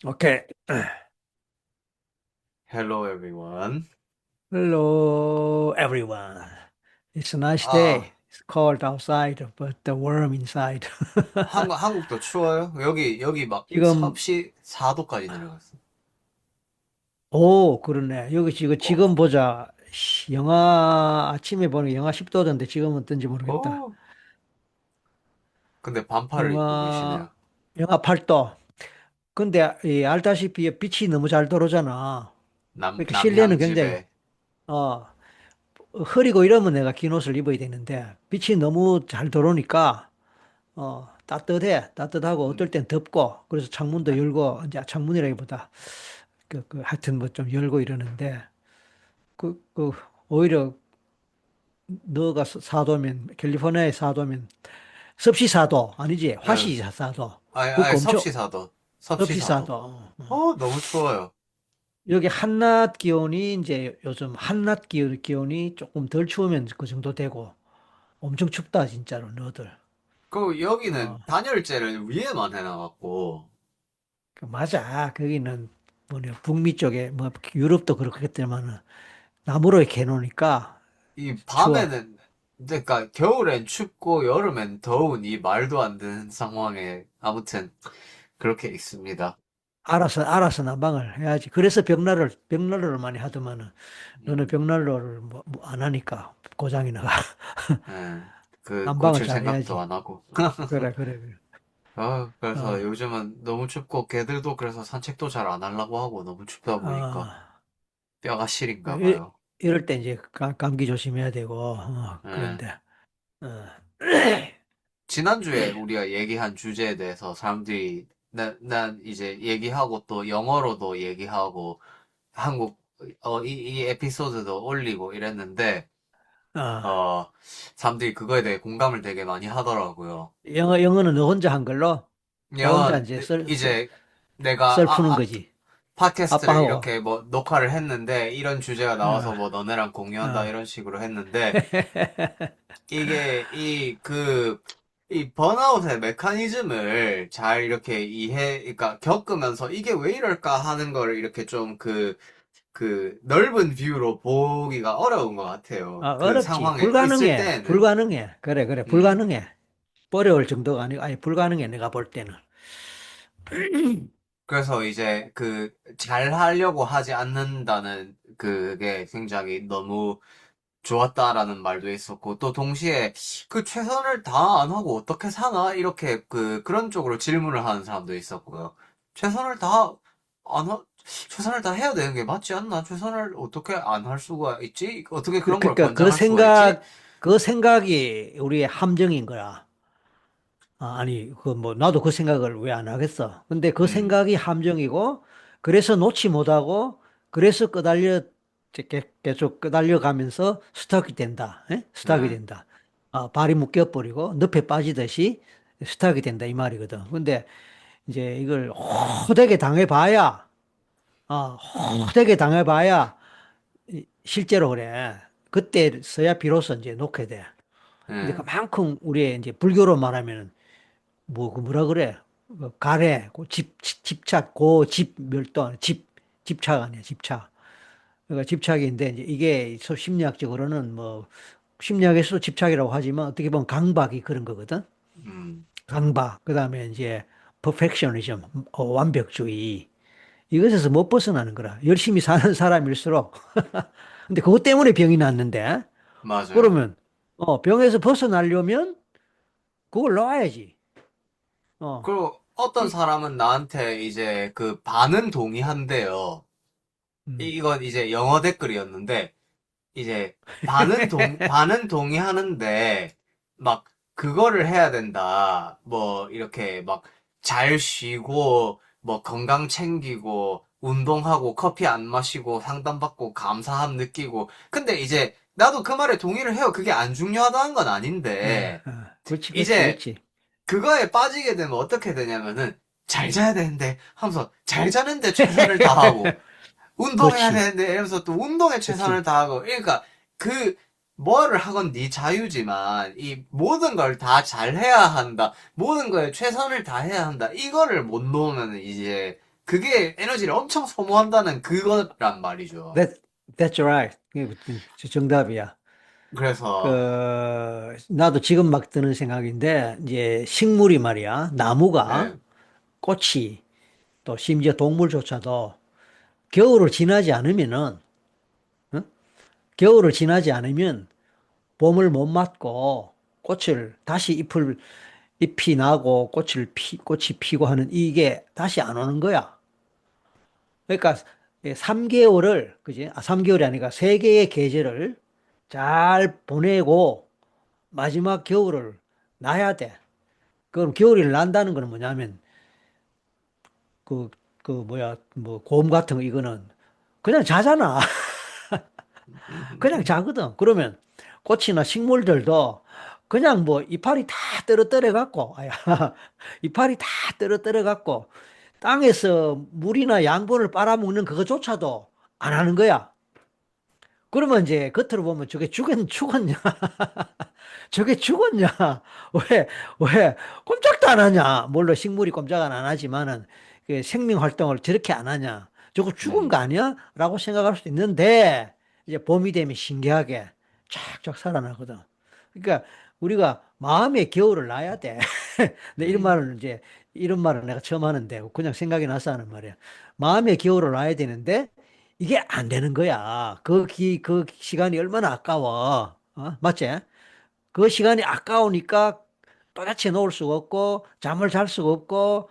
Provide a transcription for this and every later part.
Okay. Hello everyone. Hello, everyone. It's a nice 아, day. It's cold outside, but the warm inside. 한국도 추워요? 여기 막 지금, 섭씨 4도까지 내려갔어. 오, 그러네. 여기 어, 지금 보자. 영하, 아침에 보니 영하 10도던데 지금은 어떤지 모르겠다. 오. 근데 반팔을 입고 영하, 계시네요. 영하 8도. 근데, 알다시피 빛이 너무 잘 들어오잖아. 그러니까 실내는 굉장히, 남향집에. 어, 흐리고 이러면 내가 긴 옷을 입어야 되는데, 빛이 너무 잘 들어오니까, 따뜻해. 따뜻하고 음, 어떨 땐 덥고 그래서 창문도 열고 이제 창문이라기보다 하여튼 뭐 좀 열고 이러는데 그 오히려 너가 4도면 캘리포니아의 4도면 섭씨 4도 아니지 예. 화씨 4도 아니, 그거 엄청 섭씨 4도. 섭씨 섭씨 4도 4도. 너무 추워요. 여기 한낮 기온이 이제 요즘 한낮 기온이 조금 덜 추우면 그 정도 되고 엄청 춥다 진짜로 너들 그 어 여기는 단열재를 위에만 해놔갖고 맞아 거기는 뭐냐 북미 쪽에 뭐 유럽도 그렇겠지만은 나무로 이렇게 해놓으니까 이 추워. 밤에는 그러니까 겨울엔 춥고 여름엔 더운 이 말도 안 되는 상황에 아무튼 그렇게 있습니다. 알아서 난방을 해야지. 그래서 벽난로를 많이 하더만은 너는 음. 벽난로를 안 하니까 고장이 나가. 예, 그 난방을 고칠 잘 생각도 해야지. 안 하고. 그래. 그래서 어, 요즘은 너무 춥고 개들도 그래서 산책도 잘 안 하려고 하고 너무 춥다 보니까 어, 뼈가 시린가 이, 봐요. 이럴 때 이제 감기 조심해야 되고, 예. 그런데, 어, 지난주에 우리가 얘기한 주제에 대해서 사람들이 난 이제 얘기하고 또 영어로도 얘기하고 한국 이 에피소드도 올리고 이랬는데 어, 어 사람들이 그거에 대해 공감을 되게 많이 하더라고요. 영어는 너 혼자 한 걸로? 너 혼자 영어 이제 이제 내가 썰 푸는 거지. 팟캐스트를 아빠하고. 이렇게 뭐 녹화를 했는데 이런 주제가 어, 나와서 뭐 너네랑 공유한다 어. 이런 식으로 했는데 이게 이 번아웃의 메커니즘을 잘 이렇게 그러니까 겪으면서 이게 왜 이럴까 하는 거를 이렇게 좀 그 넓은 뷰로 보기가 어려운 것 같아요. 그 어렵지. 상황에 있을 때에는. 그래. 음. 불가능해. 어려울 정도가 아니고, 아니, 불가능해. 내가 볼 때는. 그래서 이제 그 잘 하려고 하지 않는다는 그게 굉장히 너무 좋았다라는 말도 있었고, 또 동시에 그 최선을 다 안 하고 어떻게 사나? 이렇게 그런 쪽으로 질문을 하는 사람도 있었고요. 최선을 다 안 하, 최선을 다 해야 되는 게 맞지 않나? 최선을 어떻게 안 할 수가 있지? 어떻게 그런 걸 그러니까 권장할 수가 있지? 그 생각이 우리의 함정인 거야. 아니, 나도 그 생각을 왜 안 하겠어. 근데 그 음, 생각이 함정이고, 그래서 놓지 못하고, 그래서 계속 끄달려 가면서 스탁이 된다. 스탁이 네, 된다. 발이 묶여버리고, 늪에 빠지듯이 스탁이 된다. 이 말이거든. 근데 이제 이걸 호되게 당해봐야, 호되게 당해봐야, 실제로 그래. 그때서야 비로소 이제 놓게 돼. 근데 네, 그만큼 우리의 이제 불교로 말하면 그 뭐라 그래? 가래, 집착, 멸도, 집착 아니야, 집착. 그러니까 집착인데, 이제 이게 심리학적으로는 심리학에서도 집착이라고 하지만 어떻게 보면 강박이 그런 거거든? 음, 강박. 그 다음에 이제 퍼펙셔니즘, 완벽주의. 이것에서 못 벗어나는 거라. 열심히 사는 사람일수록. 근데 그것 때문에 병이 났는데, 맞아요. 그러면, 병에서 벗어나려면 그걸 놓아야지. 어, 그리고 어떤 이, 사람은 나한테 이제 그 반은 동의한대요. 음. 이건 이제 영어 댓글이었는데, 이제 반은 동의하는데 막 그거를 해야 된다. 뭐 이렇게 막 잘 쉬고 뭐 건강 챙기고 운동하고 커피 안 마시고 상담받고 감사함 느끼고 근데 이제 나도 그 말에 동의를 해요. 그게 안 중요하다는 건 아닌데 이제 그렇지. 그거에 빠지게 되면 어떻게 되냐면은 잘 자야 되는데 하면서 잘 자는데 최선을 다하고 운동해야 그렇지. 되는데 이러면서 또 운동에 최선을 그렇지. 다하고 그러니까 그 뭐를 하건 네 자유지만 이 모든 걸 다 잘해야 한다 모든 거에 최선을 다해야 한다 이거를 못 놓으면 이제 그게 에너지를 엄청 소모한다는 그거란 말이죠. That, that's right. 그게 정답이야. 그래서, 나도 지금 막 드는 생각인데, 이제 식물이 말이야, 나무가, 네. 꽃이, 꽃이, 또 심지어 동물조차도 겨울을 지나지 않으면은, 어? 겨울을 지나지 않으면 봄을 못 맞고 꽃을 다시 잎이 나고 꽃이 피고 하는 이게 다시 안 오는 거야. 그러니까 3개월을, 그지? 3개월이 아니라 3개의 계절을 잘 보내고 마지막 겨울을 나야 돼. 그럼 겨울이 난다는 거는 뭐냐면 그, 뭐야, 뭐, 곰 같은 거 이거는 그냥 자잖아. 그냥 자거든. 그러면 꽃이나 식물들도 그냥 뭐 이파리 다 떨어뜨려 갖고, 아야, 이파리 다 떨어뜨려 갖고 땅에서 물이나 양분을 빨아먹는 그거조차도 안 하는 거야. 그러면 이제 겉으로 보면 저게 죽었냐? 저게 죽었냐? 왜, 꼼짝도 안 하냐? 물론 식물이 꼼짝은 안 하지만은 그 생명 활동을 저렇게 안 하냐? 저거 죽은 거 음, 아니야? 라고 생각할 수도 있는데, 이제 봄이 되면 신기하게 쫙쫙 살아나거든. 그러니까 우리가 마음의 겨울을 놔야 돼. 근데 음, 이런 말을 내가 처음 하는데, 그냥 생각이 나서 하는 말이야. 마음의 겨울을 놔야 되는데, 이게 안 되는 거야. 그 시간이 얼마나 아까워. 맞지? 그 시간이 아까우니까 도대체 놓을 수가 없고, 잠을 잘 수가 없고,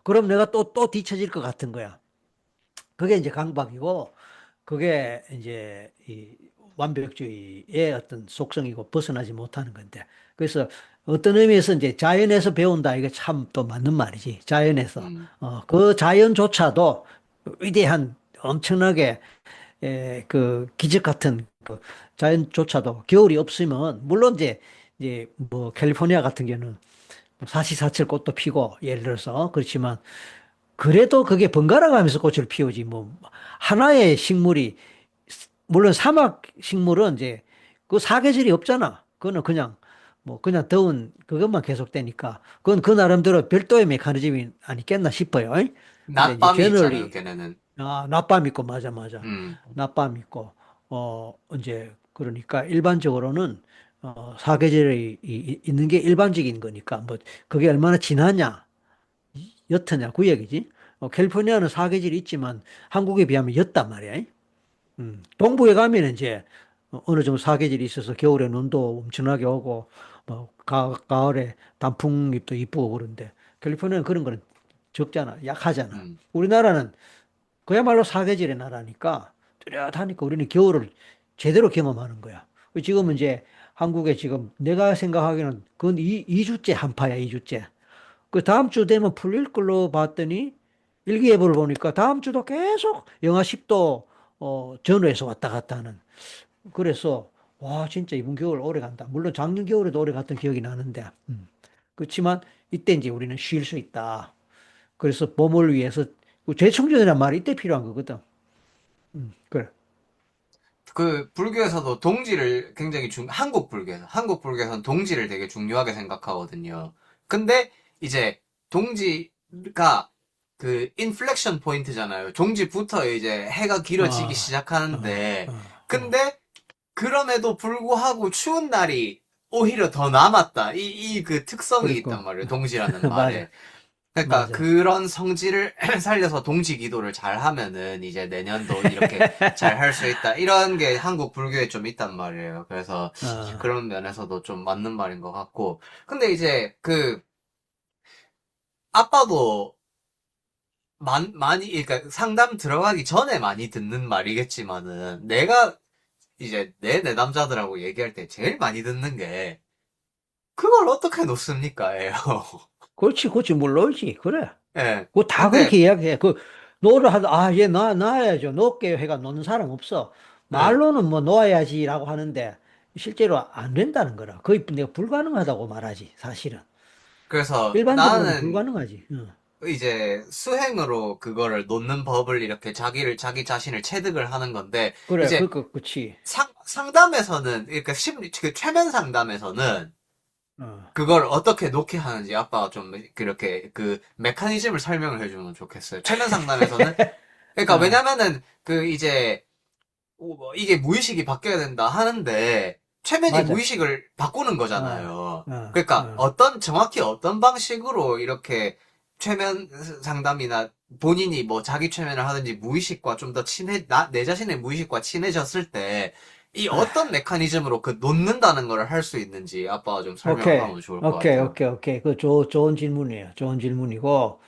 그럼 내가 또 뒤처질 것 같은 거야. 그게 이제 강박이고, 그게 이제 이 완벽주의의 어떤 속성이고 벗어나지 못하는 건데. 그래서 어떤 의미에서 이제 자연에서 배운다. 이게 참 또 맞는 말이지. 자연에서. 음. 그 자연조차도 위대한 엄청나게 그 기적 같은 그 자연조차도 겨울이 없으면 물론 이제 뭐 캘리포니아 같은 경우는 뭐 사시사철 꽃도 피고 예를 들어서 그렇지만 그래도 그게 번갈아 가면서 꽃을 피우지 뭐 하나의 식물이 물론 사막 식물은 이제 그 사계절이 없잖아. 그거는 그냥 뭐 그냥 더운 그것만 계속되니까 그건 그 나름대로 별도의 메커니즘이 아니겠나 싶어요. 근데 이제 낮밤이 있잖아요, 제너럴리 걔네는. 낮밤 있고 맞아 맞아. 음, 낮밤 있고 이제 그러니까 일반적으로는 사계절이 있는 게 일반적인 거니까 뭐 그게 얼마나 지나냐 옅으냐 그 얘기지. 캘리포니아는 사계절이 있지만 한국에 비하면 옅단 말이야. 동부에 가면 이제 어느 정도 사계절이 있어서 겨울에 눈도 엄청나게 오고 뭐 가을에 단풍잎도 이쁘고 그런데 캘리포니아는 그런 거는 적잖아. 약하잖아. 음. 우리나라는 그야말로 사계절의 나라니까 뚜렷하니까 우리는 겨울을 제대로 경험하는 거야. 지금은 음. 이제 한국에 지금 내가 생각하기에는 그건 2주째 한파야, 2주째. 그 다음 주 되면 풀릴 걸로 봤더니 일기예보를 보니까 다음 주도 계속 영하 10도 전후에서 왔다 갔다 하는. 그래서 와 진짜 이번 겨울 오래 간다. 물론 작년 겨울에도 오래 갔던 기억이 나는데. 그렇지만 이때 이제 우리는 쉴 수 있다. 그래서 봄을 위해서 그 재충전이란 말이 이때 필요한 거거든. 그래. 그 불교에서도 동지를 굉장히 한국 불교에서는 동지를 되게 중요하게 생각하거든요. 근데 이제 동지가 그 인플렉션 포인트잖아요. 동지부터 이제 해가 길어지기 아, 아, 시작하는데, 아, 근데 그럼에도 불구하고 추운 날이 오히려 더 남았다. 이 그 특성이 있단 그렇고. 말이에요. 동지라는 말에. 맞아, 그러니까 맞아. 그런 성질을 살려서 동지 기도를 잘 하면은 이제 내년도 이렇게 잘 할 수 있다. 이런 게 한국 불교에 좀 있단 말이에요. 그래서 아, 그런 면에서도 좀 맞는 말인 것 같고. 근데 이제 그 아빠도 많이 그러니까 상담 들어가기 전에 많이 듣는 말이겠지만은 내가 이제 내 내담자들하고 얘기할 때 제일 많이 듣는 게 그걸 어떻게 놓습니까? 예요. 그렇지, 그렇지, 물론이지. 그래. 예. 그거 다 근데 그렇게 이야기해. 노를 하다, 얘 놔야죠. 놓을게요. 해가 놓는 사람 없어. 예. 말로는 뭐 놓아야지라고 하는데, 실제로 안 된다는 거라. 거의 내가 불가능하다고 말하지, 사실은. 그래서 일반적으로는 나는 불가능하지. 응. 이제 수행으로 그거를 놓는 법을 이렇게 자기 자신을 체득을 하는 건데, 그래, 이제 그치. 상담에서는, 그러니까 그 최면 상담에서는 어, 그걸 어떻게 놓게 하는지 아빠가 좀 그렇게 그 메커니즘을 설명을 해주면 좋겠어요. 최면 상담에서는 그러니까 어, 왜냐면은 그 이제 뭐 이게 무의식이 바뀌어야 된다 하는데 최면이 맞아. 무의식을 바꾸는 어, 거잖아요. 어, 그러니까 어. 정확히 어떤 방식으로 이렇게 최면 상담이나 본인이 뭐 자기 최면을 하든지 무의식과 좀 더 내 자신의 무의식과 친해졌을 때 이 어떤 메커니즘으로 그 놓는다는 걸 할 수 있는지 아빠가 좀 설명을 오케이, 하면 좋을 것 오케이, 같아요. 오케이, 오케이. 그 좋은 질문이에요. 좋은 질문이고,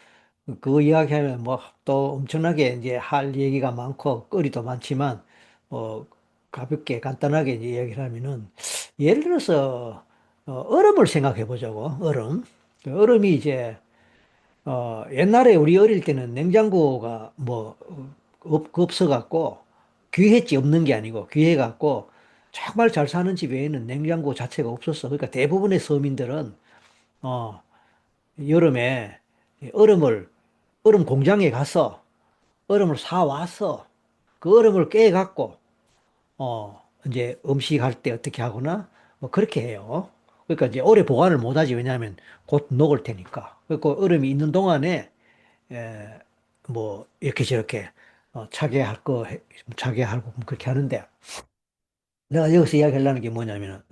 그 이야기하면 뭐 또 엄청나게 이제 할 얘기가 많고, 거리도 많지만, 뭐, 가볍게 간단하게 이제 이야기를 하면은, 예를 들어서, 얼음을 생각해 보자고, 얼음. 그 얼음이 이제, 옛날에 우리 어릴 때는 냉장고가 뭐, 없어갖고, 귀했지, 없는 게 아니고, 귀해갖고, 정말 잘 사는 집 외에는 냉장고 자체가 없었어. 그러니까 대부분의 서민들은, 어, 여름에 얼음을, 얼음 공장에 가서 얼음을 사 와서 그 얼음을 깨갖고, 이제 음식할 때 어떻게 하거나, 뭐 그렇게 해요. 그러니까 이제 오래 보관을 못 하지. 왜냐하면 곧 녹을 테니까. 그리고 얼음이 있는 동안에, 에, 뭐, 이렇게 저렇게, 차게 할 거, 차게 하고 뭐 그렇게 하는데, 내가 여기서 이야기하려는 게 뭐냐면은,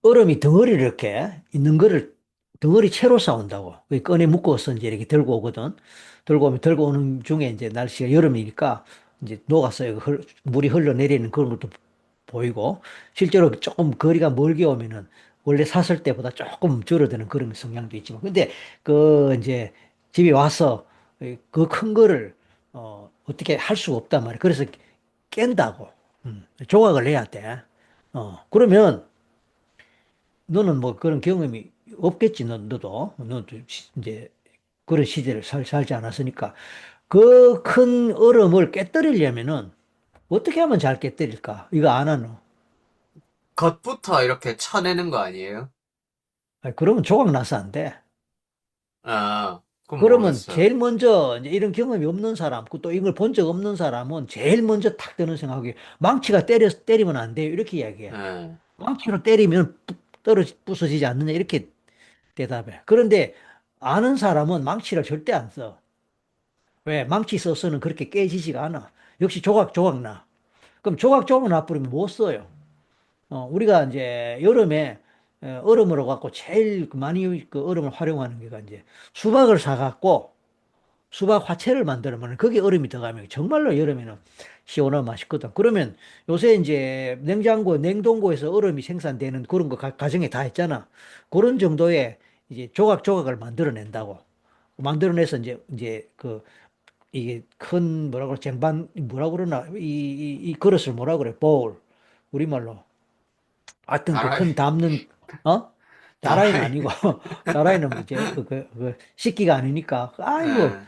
얼음이 덩어리를 이렇게 있는 거를 덩어리 채로 싸운다고. 그 꺼내 묶어서 이제 이렇게 들고 오거든. 들고 오는 중에 이제 날씨가 여름이니까 이제 녹아서 물이 흘러내리는 그런 것도 보이고, 실제로 조금 거리가 멀게 오면은 원래 샀을 때보다 조금 줄어드는 그런 성향도 있지만, 근데 그 이제 집에 와서 그 큰 거를 어떻게 할 수가 없단 말이야. 그래서 깬다고. 조각을 내야 돼. 그러면 너는 뭐 그런 경험이 없겠지, 너도. 너도 이제 그런 시대를 살지 않았으니까. 그 큰 얼음을 깨뜨리려면은 어떻게 하면 잘 깨뜨릴까? 이거 안 하노? 겉부터 이렇게 쳐내는 거 아니에요? 그러면 조각 나서 안 돼. 아, 그건 그러면 모르겠어요. 제일 먼저 이제 이런 경험이 없는 사람, 또 이걸 본 적 없는 사람은 제일 먼저 탁 드는 생각이 망치가 때리면 안 돼요. 이렇게 이야기해. 예. 망치로 때리면 부서지지 않느냐. 이렇게 대답해. 그런데 아는 사람은 망치를 절대 안 써. 왜? 망치 써서는 그렇게 깨지지가 않아. 역시 조각조각 나. 그럼 조각조각 나버리면 못 써요. 우리가 이제 여름에 얼음으로 갖고 제일 많이 그 얼음을 활용하는 게가 이제 수박을 사갖고 수박 화채를 만들면 거기에 얼음이 들어가면 정말로 여름에는 시원하고 맛있거든. 그러면 요새 이제 냉동고에서 얼음이 생산되는 그런 거 가정에 다 했잖아. 그런 정도의 이제 조각조각을 만들어낸다고. 만들어내서 이제 그 이게 큰 뭐라 그래 쟁반 뭐라 그러나 이 그릇을 뭐라 그래 볼 우리말로 하여튼 그 다라이, 큰 담는 다라이는 다라이. 아니고 다라이는 이제 식기가 아니니까 아이고 예.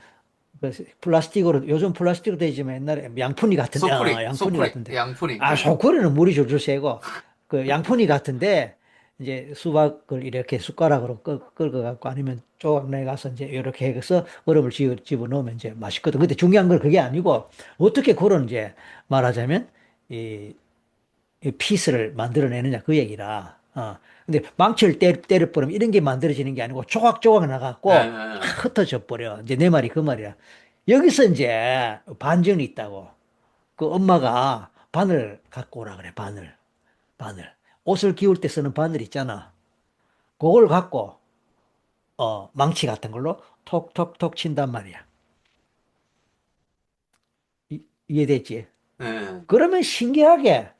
그 플라스틱으로 요즘 플라스틱으로 되지만 옛날에 양푼이 같은데 양푼이 같은데 양푸리. 아 예. 소쿠리는 물이 줄줄 새고 그 양푼이 같은데 이제 수박을 이렇게 숟가락으로 긁어 갖고 아니면 조각 내 가서 이제 이렇게 해서 얼음을 집어 넣으면 이제 맛있거든. 근데 중요한 건 그게 아니고 어떻게 그런 이제 말하자면 이 피스를 만들어내느냐 그 얘기라. 근데 망치를 때려버리면 이런 게 만들어지는 게 아니고 조각조각 예, 예, 나갖고 예. 확 흩어져 버려. 이제 내 말이 그 말이야. 여기서 이제 반전이 있다고. 그 엄마가 바늘 갖고 오라 그래. 바늘. 바늘. 옷을 기울 때 쓰는 바늘 있잖아. 그걸 갖고 망치 같은 걸로 톡톡톡 친단 말이야. 이해됐지? 예. 그러면 신기하게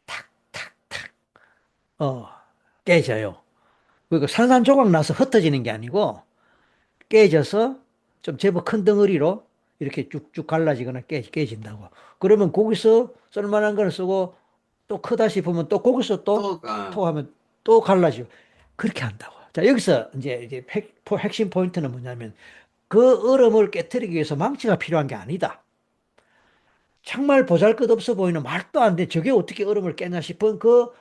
탁탁탁 어 깨져요. 그리고 산산조각 나서 흩어지는 게 아니고 깨져서 좀 제법 큰 덩어리로 이렇게 쭉쭉 갈라지거나 깨진다고. 그러면 거기서 쓸만한 걸 쓰고 또 크다 싶으면 또 거기서 또 또, 어, 톡 하면 또 갈라지고 그렇게 한다고. 자, 여기서 이제 핵심 포인트는 뭐냐면 그 얼음을 깨뜨리기 위해서 망치가 필요한 게 아니다. 정말 보잘것없어 보이는 말도 안 돼. 저게 어떻게 얼음을 깨냐 싶은 그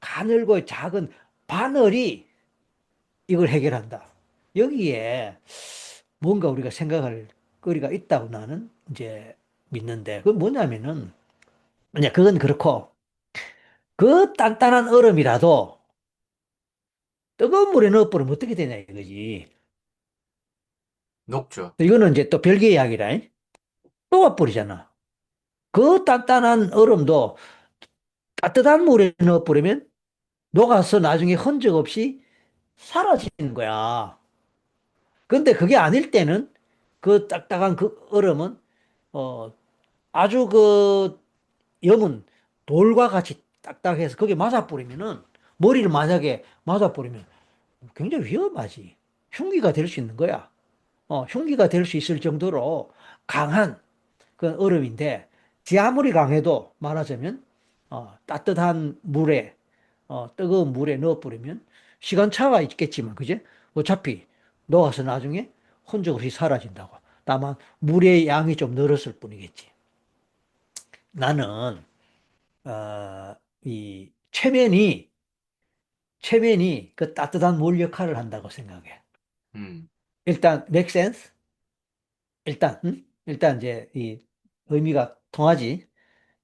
가늘고 작은 바늘이 이걸 해결한다. 여기에 뭔가 우리가 생각할 거리가 있다고 나는 이제 믿는데, 그건 뭐냐면은, 그냥 그건 그렇고, 그 단단한 얼음이라도 뜨거운 물에 넣어버리면 어떻게 되냐 이거지. 녹죠. 이거는 이제 또 별개의 이야기라. 녹아버리잖아. 그 단단한 얼음도 따뜻한 물에 넣어버리면 녹아서 나중에 흔적 없이 사라지는 거야. 근데 그게 아닐 때는 그 딱딱한 그 얼음은 어 아주 그 염은 돌과 같이 딱딱해서 거기에 맞아버리면은 머리를 만약에 맞아버리면 굉장히 위험하지. 흉기가 될 수 있는 거야. 흉기가 될 수 있을 정도로 강한 그 얼음인데 지 아무리 강해도 말하자면 따뜻한 물에 뜨거운 물에 넣어버리면 시간차가 있겠지만 그제 어차피 녹아서 나중에 흔적 없이 사라진다고. 다만 물의 양이 좀 늘었을 뿐이겠지. 나는 이 최면이 그 따뜻한 물 역할을 한다고 생각해. 음, 일단 make sense? 일단 일단 이제 이 의미가 통하지.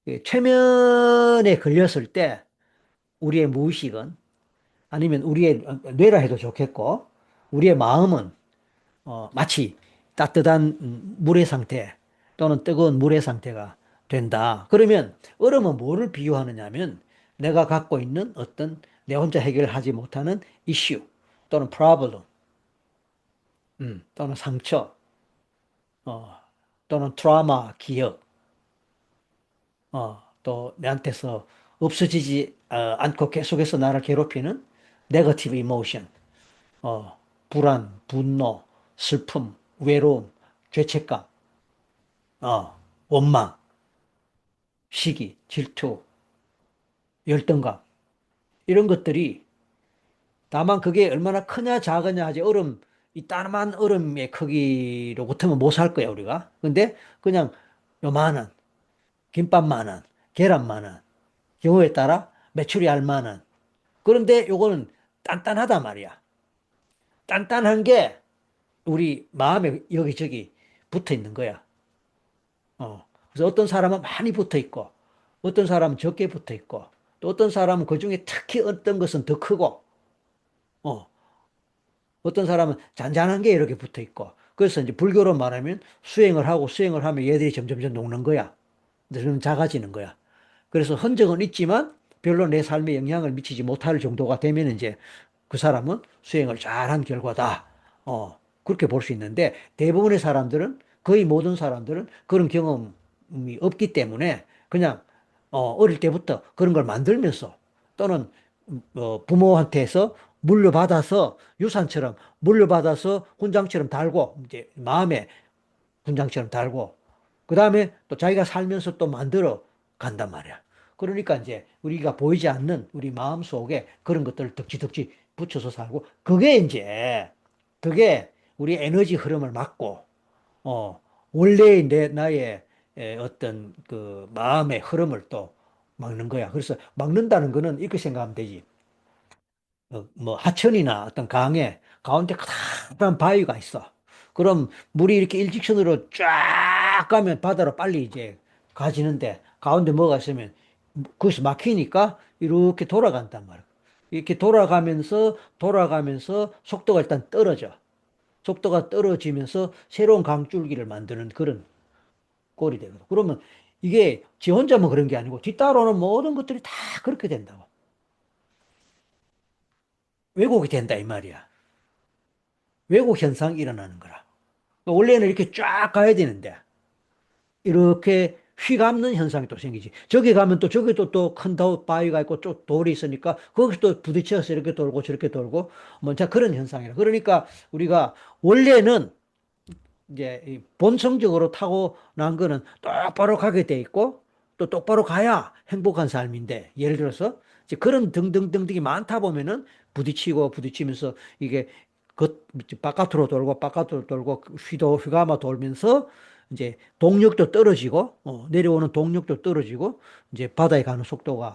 이 최면에 걸렸을 때 우리의 무의식은 아니면 우리의 뇌라 해도 좋겠고 우리의 마음은 마치 따뜻한 물의 상태 또는 뜨거운 물의 상태가 된다. 그러면 얼음은 뭐를 비유하느냐면 내가 갖고 있는 어떤 내 혼자 해결하지 못하는 이슈 또는 프로블럼 또는 상처 어, 또는 트라우마 기억 또 내한테서 없어지지 않고 계속해서 나를 괴롭히는 네거티브 이모션 불안, 분노, 슬픔, 외로움, 죄책감, 원망, 시기, 질투, 열등감 이런 것들이 다만 그게 얼마나 크냐 작으냐 하지 이 따뜻한 얼음의 크기로 붙으면 못 살 거야 우리가. 근데 그냥 요만한 김밥만한 계란만한 경우에 따라 메추리 알만한 그런데 요거는 단단하단 말이야. 단단한 게 우리 마음에 여기저기 붙어 있는 거야. 그래서 어떤 사람은 많이 붙어 있고, 어떤 사람은 적게 붙어 있고, 또 어떤 사람은 그 중에 특히 어떤 것은 더 크고, 어, 어떤 사람은 잔잔한 게 이렇게 붙어 있고. 그래서 이제 불교로 말하면 수행을 하면 얘들이 점점점 녹는 거야. 점점 작아지는 거야. 그래서 흔적은 있지만 별로 내 삶에 영향을 미치지 못할 정도가 되면 이제 그 사람은 수행을 잘한 결과다. 그렇게 볼 수 있는데 대부분의 사람들은 거의 모든 사람들은 그런 경험이 없기 때문에 그냥 어릴 때부터 그런 걸 만들면서 또는 부모한테서 물려받아서 유산처럼 물려받아서 훈장처럼 달고 이제 마음에 훈장처럼 달고 그다음에 또 자기가 살면서 또 만들어 간단 말이야. 그러니까 이제 우리가 보이지 않는 우리 마음 속에 그런 것들을 덕지덕지 붙여서 살고 그게 우리 에너지 흐름을 막고 어 원래의 나의 어떤 그 마음의 흐름을 또 막는 거야. 그래서 막는다는 거는 이렇게 생각하면 되지. 뭐 하천이나 어떤 강에 가운데 커다란 바위가 있어. 그럼 물이 이렇게 일직선으로 쫙 가면 바다로 빨리 이제 가지는데 가운데 뭐가 있으면 거기서 막히니까 이렇게 돌아간단 말이야. 이렇게 돌아가면서 속도가 일단 떨어져. 속도가 떨어지면서 새로운 강줄기를 만드는 그런 꼴이 되거든. 그러면 이게 지 혼자만 그런 게 아니고 뒤따라오는 모든 것들이 다 그렇게 된다고. 왜곡이 된다 이 말이야. 왜곡 현상이 일어나는 거라. 원래는 이렇게 쫙 가야 되는데 이렇게 휘감는 현상이 또 생기지. 저기 가면 또 저기 또 큰 바위가 있고 또 돌이 있으니까 거기서 또 부딪혀서 이렇게 돌고 저렇게 돌고 뭐 자 그런 현상이라. 그러니까 우리가 원래는 이제 이 본성적으로 타고난 거는 똑바로 가게 돼 있고 또 똑바로 가야 행복한 삶인데 예를 들어서 이제 그런 등등등등이 많다 보면은 부딪히면서 이게 바깥으로 돌고 휘감아 돌면서 이제 동력도 떨어지고 내려오는 동력도 떨어지고 이제 바다에 가는 속도가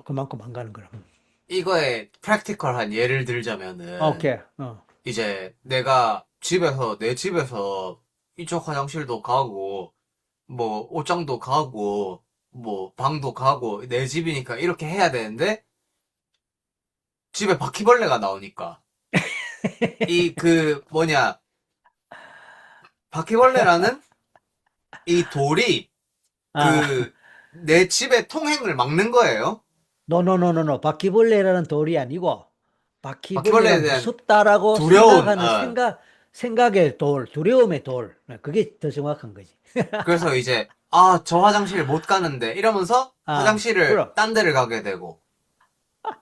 그만큼 안 가는 거라. 이거에 프랙티컬한 예를 들자면은, 오케이. 이제 내 집에서 이쪽 화장실도 가고, 뭐, 옷장도 가고, 뭐, 방도 가고, 내 집이니까 이렇게 해야 되는데, 집에 바퀴벌레가 나오니까. 이 그 뭐냐, 바퀴벌레라는 이 돌이 아, 그 내 집의 통행을 막는 거예요. 노노노노노. 바퀴벌레라는 돌이 아니고, 바퀴벌레가 바퀴벌레에 대한 무섭다라고 두려움, 생각하는 생각의 돌, 두려움의 돌. 그게 더 정확한 거지. 그래서 이제, 아, 저 화장실 못 가는데, 이러면서 아, 화장실을 그럼. 딴 데를 가게 되고,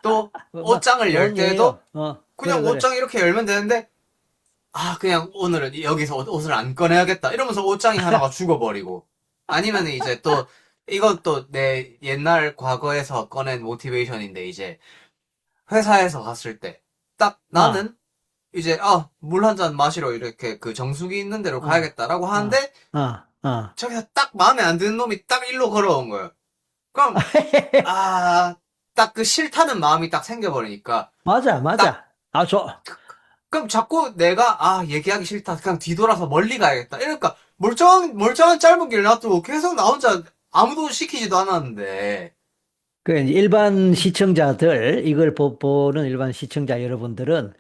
또 막, 옷장을 열 좋은 때도 예요. 그래, 그냥 그래. 옷장 이렇게 열면 되는데, 아, 그냥 오늘은 여기서 옷을 안 꺼내야겠다. 이러면서 옷장이 하나가 죽어버리고. 아니면 이제 또, 이건 또 내 옛날 과거에서 꺼낸 모티베이션인데, 이제 회사에서 갔을 때, 딱 아, 나는 이제, 물 한 잔 마시러 이렇게 그 정수기 있는 데로 아, 가야겠다라고 아, 하는데, 아. 저기서 딱 마음에 안 드는 놈이 딱 일로 걸어온 거예요. 그럼, 아, 딱 그 싫다는 마음이 딱 생겨버리니까, 맞아, 딱, 맞아. 아, 그럼 자꾸 내가, 얘기하기 싫다. 그냥 뒤돌아서 멀리 가야겠다. 이러니까, 멀쩡한 짧은 길 놔두고 계속 나 혼자 아무도 시키지도 않았는데, 그 이제 일반 시청자들, 이걸 보는 일반 시청자 여러분들은,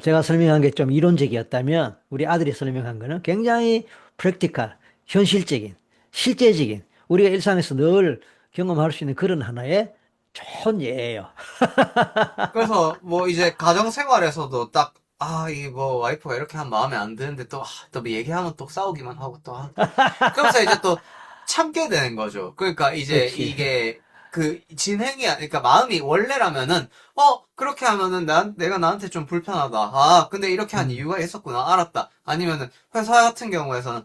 제가 설명한 게 좀 이론적이었다면, 우리 아들이 설명한 거는 굉장히 프랙티컬, 현실적인, 실제적인, 우리가 일상에서 늘 경험할 수 있는 그런 하나의 좋은 예예요. 그래서 뭐 이제 가정생활에서도 딱, 이 뭐 와이프가 이렇게 하면 마음에 안 드는데 또 얘기하면 또 싸우기만 하고 또 하고. 그러면서 이제 또 참게 되는 거죠. 그러니까 이제 그렇지. 이게 그 진행이, 그러니까 마음이 원래라면은, 그렇게 하면은 내가 나한테 좀 불편하다. 근데 이렇게 한 음, 이유가 있었구나. 알았다. 아니면은 회사 같은 경우에서는,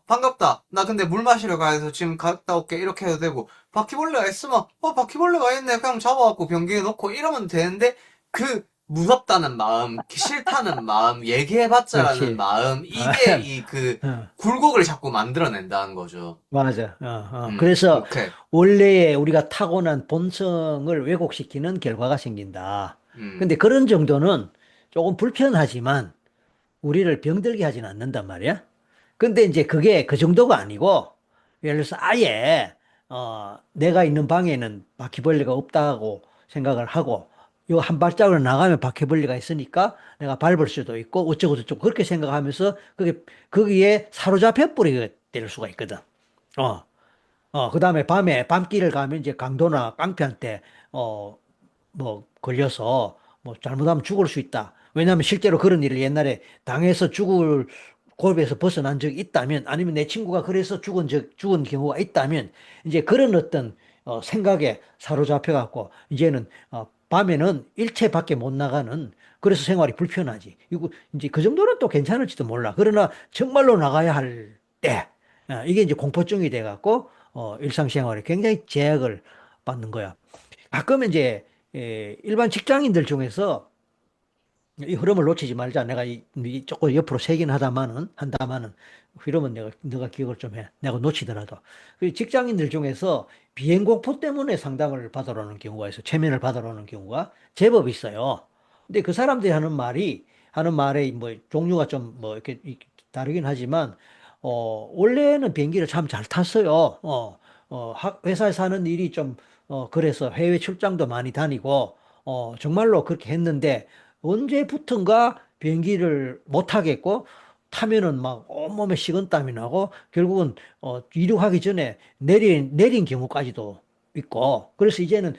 반갑다. 나 근데 물 마시러 가야 해서 지금 갔다 올게. 이렇게 해도 되고, 바퀴벌레가 있으면, 바퀴벌레가 있네. 그냥 잡아갖고 변기에 넣고 이러면 되는데, 그 무섭다는 마음, 싫다는 마음, 얘기해봤자라는 그렇지. 마음, 아, 이게 이 그 어. 굴곡을 자꾸 만들어낸다는 거죠. 맞아. 그래서 오케이. 원래의 우리가 타고난 본성을 왜곡시키는 결과가 생긴다. 음, 근데 그런 정도는 조금 불편하지만 우리를 병들게 하진 않는단 말이야. 근데 이제 그게 그 정도가 아니고, 예를 들어서 아예, 내가 있는 방에는 바퀴벌레가 없다고 생각을 하고, 요 한 발자국을 나가면 바퀴벌레가 있으니까 내가 밟을 수도 있고, 어쩌고 저쩌고 그렇게 생각하면서 거기에 사로잡혀 버리게 될 수가 있거든. 어, 그 다음에 밤길을 가면 이제 강도나 깡패한테, 어, 뭐, 걸려서, 뭐, 잘못하면 죽을 수 있다. 왜냐하면 실제로 그런 일을 옛날에 당해서 죽을 골비에서 벗어난 적이 있다면, 아니면 내 친구가 그래서 죽은 경우가 있다면, 이제 그런 어떤, 생각에 사로잡혀갖고, 이제는, 밤에는 일체 밖에 못 나가는, 그래서 생활이 불편하지. 이거, 이제 그 정도는 또 괜찮을지도 몰라. 그러나 정말로 나가야 할 때, 이게 이제 공포증이 돼갖고, 일상생활에 굉장히 제약을 받는 거야. 가끔 이제 일반 직장인들 중에서 이 흐름을 놓치지 말자. 내가 이 조금 옆으로 세긴 한다마는 이러면 너가 기억을 좀 해. 내가 놓치더라도. 그 직장인들 중에서 비행공포 때문에 상담을 받으러 오는 경우가 있어. 최면을 받으러 오는 경우가 제법 있어요. 근데 그 사람들이 하는 말의 뭐 종류가 좀 뭐 이렇게 다르긴 하지만 원래는 비행기를 참 잘 탔어요. 회사에 사는 일이 좀 그래서 해외 출장도 많이 다니고 정말로 그렇게 했는데 언제부턴가 비행기를 못 타겠고 타면은 막 온몸에 식은땀이 나고 결국은 이륙하기 전에 내린 경우까지도 있고 그래서 이제는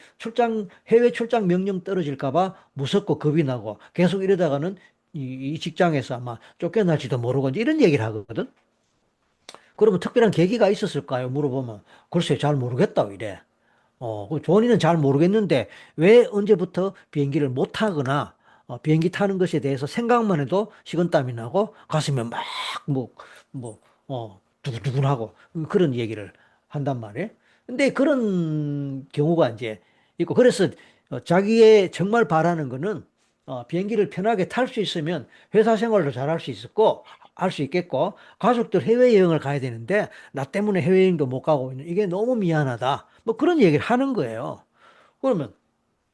해외 출장 명령 떨어질까 봐 무섭고 겁이 나고 계속 이러다가는 이 직장에서 아마 쫓겨날지도 모르고 이제 이런 얘기를 하거든. 그러면 특별한 계기가 있었을까요? 물어보면 글쎄 잘 모르겠다 이래. 그 본인은 잘 모르겠는데 왜 언제부터 비행기를 못 타거나 비행기 타는 것에 대해서 생각만 해도 식은땀이 나고 가슴에 막 뭐, 두근두근하고 그런 얘기를 한단 말이에요. 근데 그런 경우가 이제 있고 그래서 자기의 정말 바라는 거는 비행기를 편하게 탈 수 있으면 회사 생활도 잘 할 수 있었고 할 수 있겠고 가족들 해외여행을 가야 되는데 나 때문에 해외여행도 못 가고 있는 이게 너무 미안하다. 뭐 그런 얘기를 하는 거예요. 그러면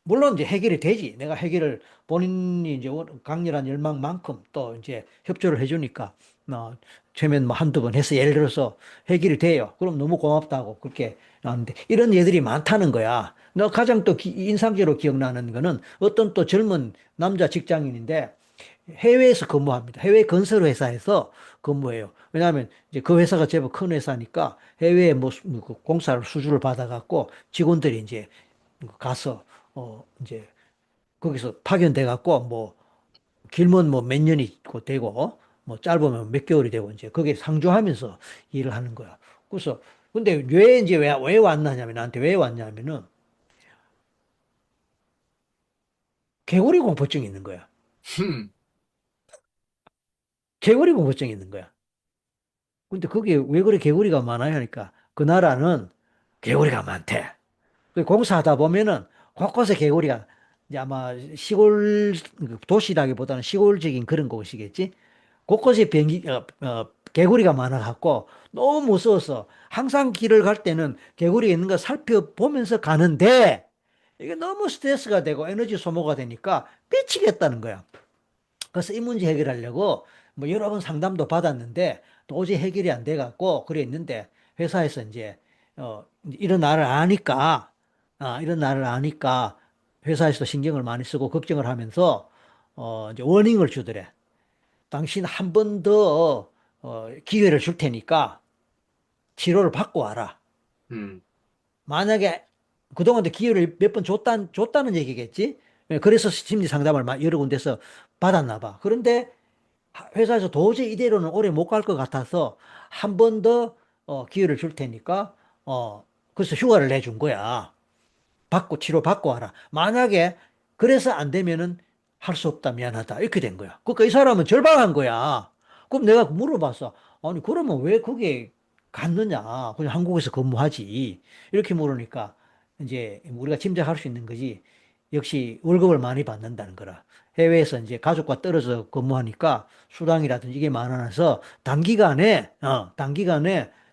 물론 이제 해결이 되지. 내가 해결을 본인이 이제 강렬한 열망만큼 또 이제 협조를 해주니까 최면 뭐 한두 번 해서 예를 들어서 해결이 돼요. 그럼 너무 고맙다고 그렇게 나왔는데 이런 예들이 많다는 거야. 너 가장 또 인상적으로 기억나는 거는 어떤 또 젊은 남자 직장인인데 해외에서 근무합니다. 해외 건설 회사에서 근무해요. 왜냐하면 이제 그 회사가 제법 큰 회사니까 해외에 그 공사를 수주를 받아갖고 직원들이 이제 가서 이제 거기서 파견돼 갖고 뭐 길면 뭐 몇 년이 되고 뭐 짧으면 몇 개월이 되고 이제 거기에 상주하면서 일을 하는 거야. 그래서 근데 왜 이제 왜 왔냐면 나한테 왜 왔냐면은 개구리 공포증이 있는 거야. 개구리 공포증이 있는 거야. 근데 그게 왜 그래 개구리가 많아요 하니까 그 나라는 개구리가 많대. 그 공사하다 보면은 곳곳에 개구리가 이제 아마 시골 도시라기보다는 시골적인 그런 곳이겠지. 곳곳에 개구리가 많아갖고 너무 무서워서 항상 길을 갈 때는 개구리가 있는 거 살펴보면서 가는데 이게 너무 스트레스가 되고 에너지 소모가 되니까 삐치겠다는 거야. 그래서 이 문제 해결하려고 뭐 여러 번 상담도 받았는데 도저히 해결이 안 돼갖고 그래 있는데 회사에서 이제 이런 나를 아니까 이런 나를 아니까 회사에서 신경을 많이 쓰고 걱정을 하면서 이제 워닝을 주더래. 당신 한 번 더 기회를 줄 테니까 치료를 받고 와라. 음, 만약에 그동안도 기회를 몇 번 줬다는 얘기겠지? 예, 그래서 심리 상담을 여러 군데서 받았나 봐. 그런데 회사에서 도저히 이대로는 오래 못 갈 것 같아서 한 번 더 기회를 줄 테니까 그래서 휴가를 내준 거야. 치료 받고 와라. 만약에 그래서 안 되면은 할 수 없다. 미안하다. 이렇게 된 거야. 그러니까 이 사람은 절박한 거야. 그럼 내가 물어봤어. 아니, 그러면 왜 거기에 갔느냐? 그냥 한국에서 근무하지. 이렇게 물으니까 이제 우리가 짐작할 수 있는 거지. 역시 월급을 많이 받는다는 거라. 해외에서 이제 가족과 떨어져 근무하니까 수당이라든지 이게 많아서 단기간에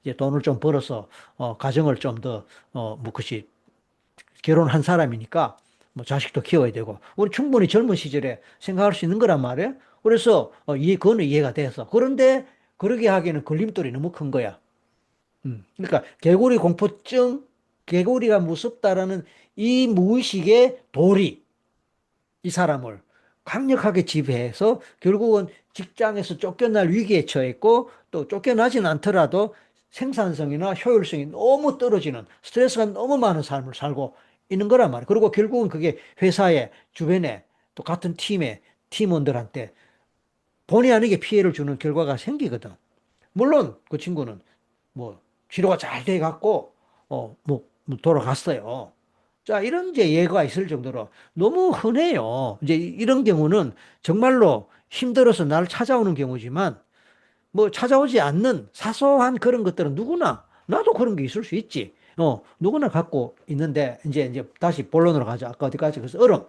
이제 돈을 좀 벌어서 가정을 좀 더, 뭐, 그것이 결혼한 사람이니까 뭐 자식도 키워야 되고 우리 충분히 젊은 시절에 생각할 수 있는 거란 말이에요. 그래서 그거는 이해가 돼서 그런데 그러게 하기에는 걸림돌이 너무 큰 거야. 그러니까 개구리 공포증, 개구리가 무섭다라는 이 무의식의 돌이 이 사람을 강력하게 지배해서 결국은 직장에서 쫓겨날 위기에 처했고 또 쫓겨나진 않더라도 생산성이나 효율성이 너무 떨어지는 스트레스가 너무 많은 삶을 살고 있는 거란 말이에요. 그리고 결국은 그게 회사에 주변에 또 같은 팀의 팀원들한테 본의 아니게 피해를 주는 결과가 생기거든. 물론 그 친구는 뭐 치료가 잘 돼 갖고 뭐 돌아갔어요. 자, 이런 이제 예가 있을 정도로 너무 흔해요. 이제 이런 경우는 정말로 힘들어서 나를 찾아오는 경우지만 뭐 찾아오지 않는 사소한 그런 것들은 누구나 나도 그런 게 있을 수 있지. 누구나 갖고 있는데 이제 다시 본론으로 가자. 아까 어디까지 그래서 얼음.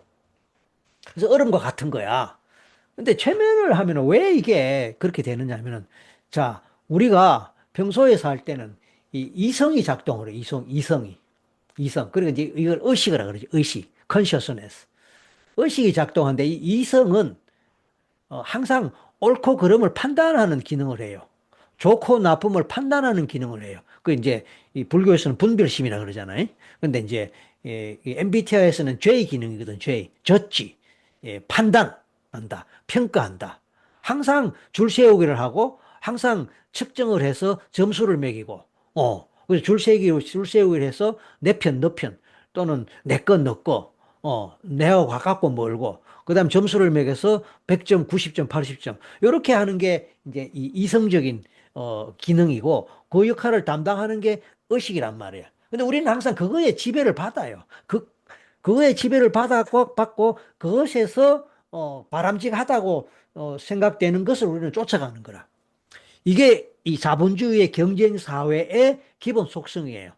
그래서 얼음과 같은 거야. 근데 최면을 하면 왜 이게 그렇게 되느냐 하면은 자, 우리가 평소에 살 때는 이 이성이 작동을 해. 이성이. 이성. 그리고 이제 이걸 의식이라 그러죠. 의식. consciousness. 의식이 작동하는데 이 이성은 항상 옳고 그름을 판단하는 기능을 해요. 좋고 나쁨을 판단하는 기능을 해요. 그 이제 이 불교에서는 분별심이라 그러잖아요. 근데 이제 이 MBTI에서는 J 기능이거든. J. 졌지. 판단한다. 평가한다. 항상 줄 세우기를 하고 항상 측정을 해서 점수를 매기고 그래서 줄 세우기를 해서 내 편, 너 편, 또는 내 건, 너 거, 내하고 가깝고 멀고, 그 다음 점수를 매겨서 100점, 90점, 80점. 이렇게 하는 게 이제 이 이성적인, 기능이고, 그 역할을 담당하는 게 의식이란 말이에요. 근데 우리는 항상 그거에 지배를 받아요. 그거에 지배를 받고, 그것에서, 바람직하다고, 생각되는 것을 우리는 쫓아가는 거라. 이게 이 자본주의의 경쟁 사회의 기본 속성이에요.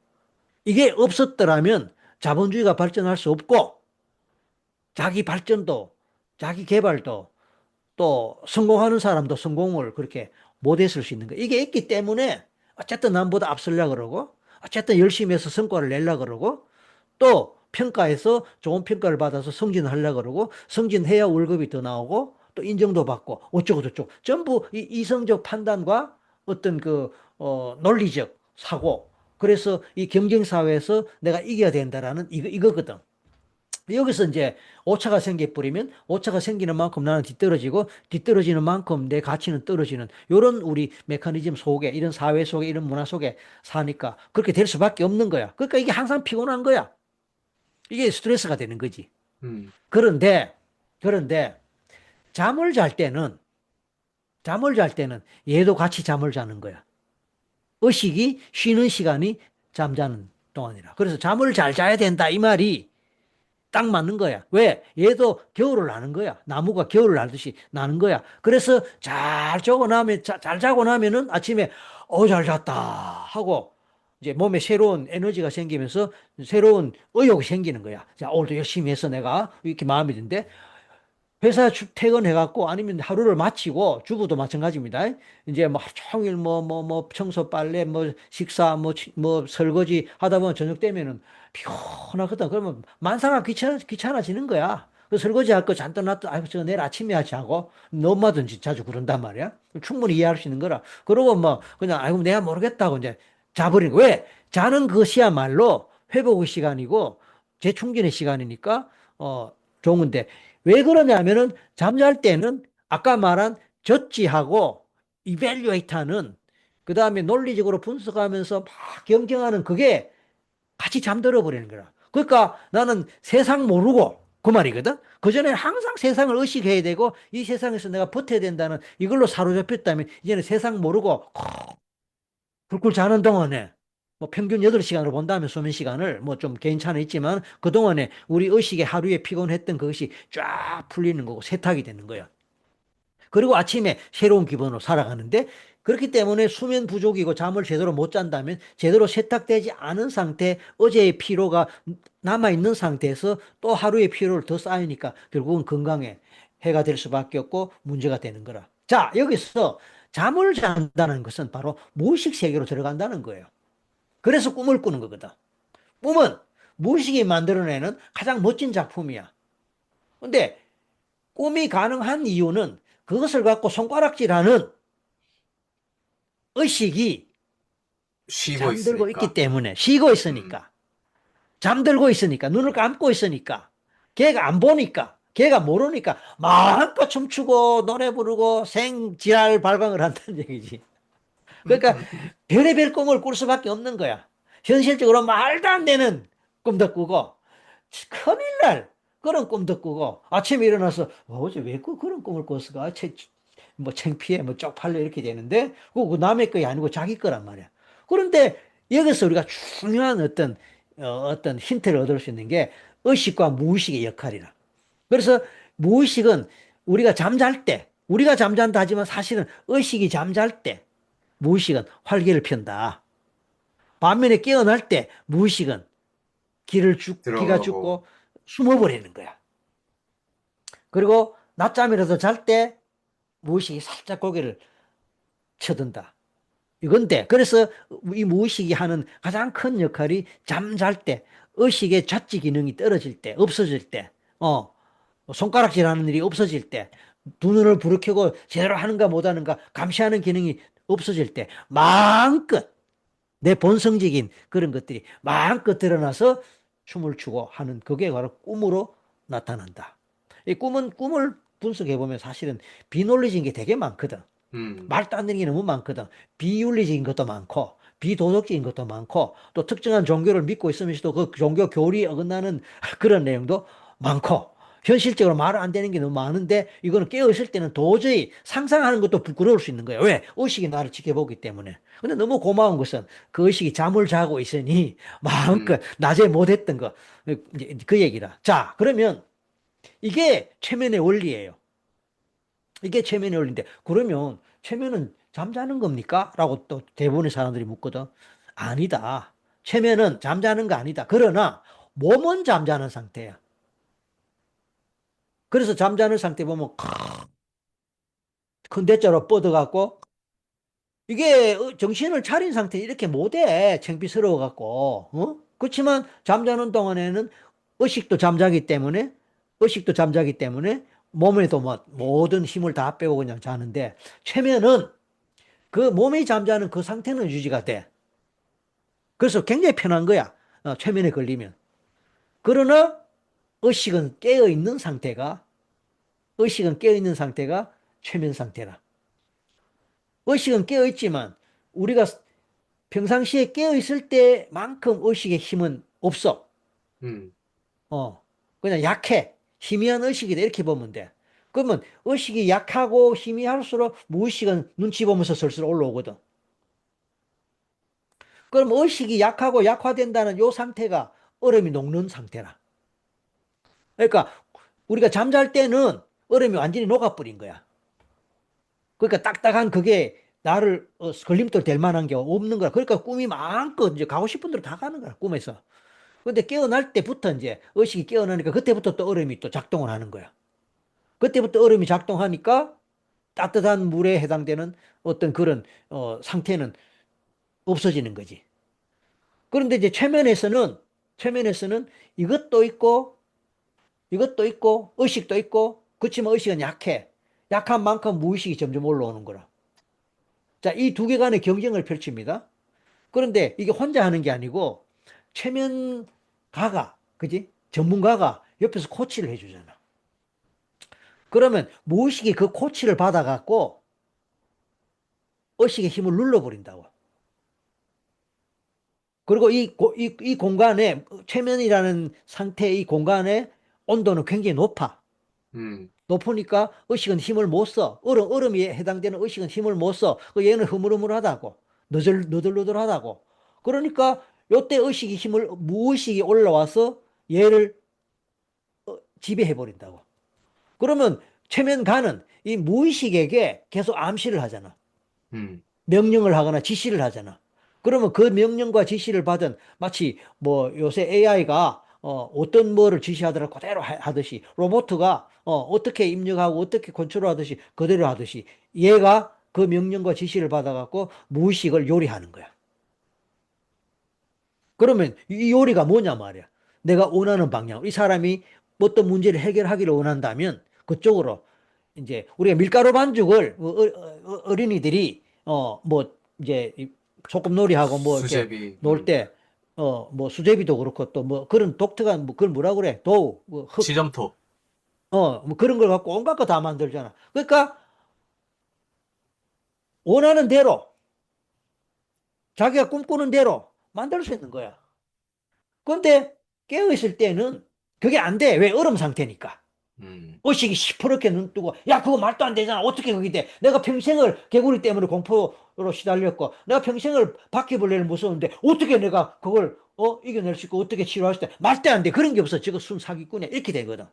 이게 없었더라면 자본주의가 발전할 수 없고 자기 발전도 자기 개발도 또 성공하는 사람도 성공을 그렇게 못했을 수 있는 거예요. 이게 있기 때문에 어쨌든 남보다 앞서려 그러고 어쨌든 열심히 해서 성과를 내려 그러고 또 평가해서 좋은 평가를 받아서 승진하려 그러고 승진해야 월급이 더 나오고 또 인정도 받고 어쩌고 저쩌고 전부 이 이성적 판단과 어떤 논리적 사고. 그래서 이 경쟁 사회에서 내가 이겨야 된다라는 이거거든. 여기서 이제 오차가 생겨버리면 오차가 생기는 만큼 나는 뒤떨어지고 뒤떨어지는 만큼 내 가치는 떨어지는 요런 우리 메커니즘 속에 이런 사회 속에 이런 문화 속에 사니까 그렇게 될 수밖에 없는 거야. 그러니까 이게 항상 피곤한 거야. 이게 스트레스가 되는 거지. 음, 그런데 그런데 잠을 잘 때는 잠을 잘 때는 얘도 같이 잠을 자는 거야. 의식이 쉬는 시간이 잠자는 동안이라. 그래서 잠을 잘 자야 된다 이 말이 딱 맞는 거야. 왜? 얘도 겨울을 나는 거야. 나무가 겨울을 나듯이 나는 거야. 그래서 잘 자고 나면은 아침에, 잘 잤다. 하고, 이제 몸에 새로운 에너지가 생기면서 새로운 의욕이 생기는 거야. 자, 오늘도 열심히 해서 내가 이렇게 마음이 든데, 회사 퇴근해갖고 아니면 하루를 마치고 주부도 마찬가지입니다. 이제 뭐 하루 종일 청소, 빨래, 뭐 식사, 뭐 설거지 하다 보면 저녁 되면은 피곤하거든. 그러면 만사가 귀찮아지는 거야. 그 설거지 할 거 잔뜩 놨더, 아이고, 저 내일 아침에 하지 하고, 너 엄마든지 자주 그런단 말이야. 충분히 이해할 수 있는 거라. 그러고 뭐, 그냥, 아이고, 내가 모르겠다고 이제 자버리는 거. 왜? 자는 것이야말로 회복의 시간이고, 재충전의 시간이니까, 좋은데, 왜 그러냐면은 잠잘 때는 아까 말한 저지하고 이벨리웨이트 하는 그 다음에 논리적으로 분석하면서 막 경쟁하는 그게 같이 잠들어 버리는 거야. 그러니까 나는 세상 모르고 그 말이거든. 그전에 항상 세상을 의식해야 되고 이 세상에서 내가 버텨야 된다는 이걸로 사로잡혔다면 이제는 세상 모르고 굴굴 자는 동안에 뭐 평균 8시간으로 본다면 수면 시간을 뭐 좀 개인차는 있지만 그동안에 우리 의식의 하루에 피곤했던 그것이 쫙 풀리는 거고 세탁이 되는 거야. 그리고 아침에 새로운 기분으로 살아가는데 그렇기 때문에 수면 부족이고 잠을 제대로 못 잔다면 제대로 세탁되지 않은 상태, 어제의 피로가 남아있는 상태에서 또 하루의 피로를 더 쌓이니까 결국은 건강에 해가 될 수밖에 없고 문제가 되는 거라. 자, 여기서 잠을 잔다는 것은 바로 무의식 세계로 들어간다는 거예요. 그래서 꿈을 꾸는 거거든. 꿈은 무의식이 만들어내는 가장 멋진 작품이야. 근데 꿈이 가능한 이유는 그것을 갖고 손가락질하는 의식이 쉬고 잠들고 있기 있으니까. 때문에 쉬고 음, 있으니까 잠들고 있으니까 눈을 감고 있으니까 걔가 안 보니까 걔가 모르니까 마음껏 춤추고 노래 부르고 생지랄 발광을 한다는 얘기지. 그러니까 별의별 꿈을 꿀 수밖에 없는 거야. 현실적으로 말도 안 되는 꿈도 꾸고 큰일 날 그런 꿈도 꾸고 아침에 일어나서 어제 왜 그런 꿈을 꿨을까? 뭐 창피해 뭐 쪽팔려 이렇게 되는데 그거 남의 거이 아니고 자기 거란 말이야. 그런데 여기서 우리가 중요한 어떤 힌트를 얻을 수 있는 게 의식과 무의식의 역할이라. 그래서 무의식은 우리가 잠잔다 하지만 사실은 의식이 잠잘 때 무의식은 활기를 편다. 반면에 깨어날 때 무의식은 기가 들어가고. 죽고 숨어버리는 거야. 그리고 낮잠이라도 잘 때 무의식이 살짝 고개를 쳐든다. 이건데, 그래서 이 무의식이 하는 가장 큰 역할이 잠잘 때, 의식의 자치 기능이 떨어질 때, 없어질 때, 손가락질 하는 일이 없어질 때, 두 눈을 부르켜고 제대로 하는가 못하는가 감시하는 기능이 없어질 때, 마음껏 내 본성적인 그런 것들이 마음껏 드러나서 춤을 추고 하는 그게 바로 꿈으로 나타난다. 이 꿈을 분석해 보면 사실은 비논리적인 게 되게 많거든. 음, 말도 안 되는 게 너무 많거든. 비윤리적인 것도 많고, 비도덕적인 것도 많고, 또 특정한 종교를 믿고 있으면서도 그 종교 교리에 어긋나는 그런 내용도 많고, 현실적으로 말 안 되는 게 너무 많은데, 이거는 깨어있을 때는 도저히 상상하는 것도 부끄러울 수 있는 거예요. 왜? 의식이 나를 지켜보기 때문에. 근데 너무 고마운 것은 그 의식이 잠을 자고 있으니 마음껏 음, 낮에 못했던 거, 이제 그 얘기라. 자, 그러면 이게 최면의 원리예요. 이게 최면의 원리인데, 그러면 최면은 잠자는 겁니까? 라고 또 대부분의 사람들이 묻거든. 아니다. 최면은 잠자는 거 아니다. 그러나 몸은 잠자는 상태야. 그래서 잠자는 상태 보면 큰 대자로 뻗어갖고 이게 정신을 차린 상태 이렇게 못해. 창피스러워갖고. 그렇지만 잠자는 동안에는 의식도 잠자기 때문에 의식도 잠자기 때문에 몸에도 뭐 모든 힘을 다 빼고 그냥 자는데 최면은 그 몸이 잠자는 그 상태는 유지가 돼. 그래서 굉장히 편한 거야. 최면에 걸리면. 그러나 의식은 깨어 있는 상태가 의식은 깨어 있는 상태가 최면 상태라. 의식은 깨어 있지만 우리가 평상시에 깨어 있을 때만큼 의식의 힘은 없어. 음, 어, 그냥 약해. 희미한 의식이다. 이렇게 보면 돼. 그러면 의식이 약하고 희미할수록 무의식은 눈치 보면서 슬슬 올라오거든. 그럼 의식이 약하고 약화된다는 요 상태가 얼음이 녹는 상태라. 그러니까 우리가 잠잘 때는 얼음이 완전히 녹아버린 거야. 그러니까 딱딱한 그게 나를 걸림돌 될 만한 게 없는 거야. 그러니까 꿈이 마음껏 이제 가고 싶은 대로 다 가는 거야, 꿈에서. 근데 깨어날 때부터 이제 의식이 깨어나니까 그때부터 또 얼음이 또 작동을 하는 거야. 그때부터 얼음이 작동하니까 따뜻한 물에 해당되는 어떤 그런 상태는 없어지는 거지. 그런데 이제 최면에서는 이것도 있고 이것도 있고 의식도 있고 그렇지만 의식은 약해. 약한 만큼 무의식이 점점 올라오는 거라. 자, 이 두 개 간의 경쟁을 펼칩니다. 그런데 이게 혼자 하는 게 아니고 최면가가, 그지? 전문가가 옆에서 코치를 해주잖아. 그러면 무의식이 그 코치를 받아갖고 의식의 힘을 눌러버린다고. 그리고 이 공간에, 최면이라는 상태의 이 공간의 온도는 굉장히 높아. 음, 높으니까 의식은 힘을 못 써. 얼음에 해당되는 의식은 힘을 못 써. 그 얘는 흐물흐물하다고. 너덜너덜하다고. 그러니까 요때 의식이 무의식이 올라와서 얘를 지배해버린다고. 그러면 최면가는 이 무의식에게 계속 암시를 하잖아. 음, 명령을 하거나 지시를 하잖아. 그러면 그 명령과 지시를 받은 마치 뭐 요새 AI가 어떤 뭐를 지시하더라 그대로 하듯이 로봇가 어떻게 입력하고 어떻게 컨트롤하듯이 그대로 하듯이 얘가 그 명령과 지시를 받아갖고 무의식을 요리하는 거야. 그러면 이 요리가 뭐냐 말이야. 내가 원하는 방향. 이 사람이 어떤 문제를 해결하기를 원한다면 그쪽으로 이제 우리가 밀가루 반죽을 어린이들이 뭐 이제 소꿉놀이하고 뭐 이렇게 수제비, 놀 때 뭐 수제비도 그렇고 또 뭐 그런 독특한 뭐 그걸 뭐라 그래 도우 뭐 흙, 치점토. 뭐 그런 걸 갖고 온갖 거 다 만들잖아. 그러니까 원하는 대로 자기가 꿈꾸는 대로 만들 수 있는 거야. 그런데 깨어 있을 때는 그게 안 돼. 왜? 얼음 상태니까. 음, 의식이 시퍼렇게 눈 뜨고, 야, 그거 말도 안 되잖아. 어떻게 그게 돼? 내가 평생을 개구리 때문에 공포로 시달렸고, 내가 평생을 바퀴벌레를 무서운데, 어떻게 내가 그걸, 이겨낼 수 있고, 어떻게 치료할 수 있다? 말도 안 돼. 그런 게 없어. 저거 순 사기꾼이야. 이렇게 되거든.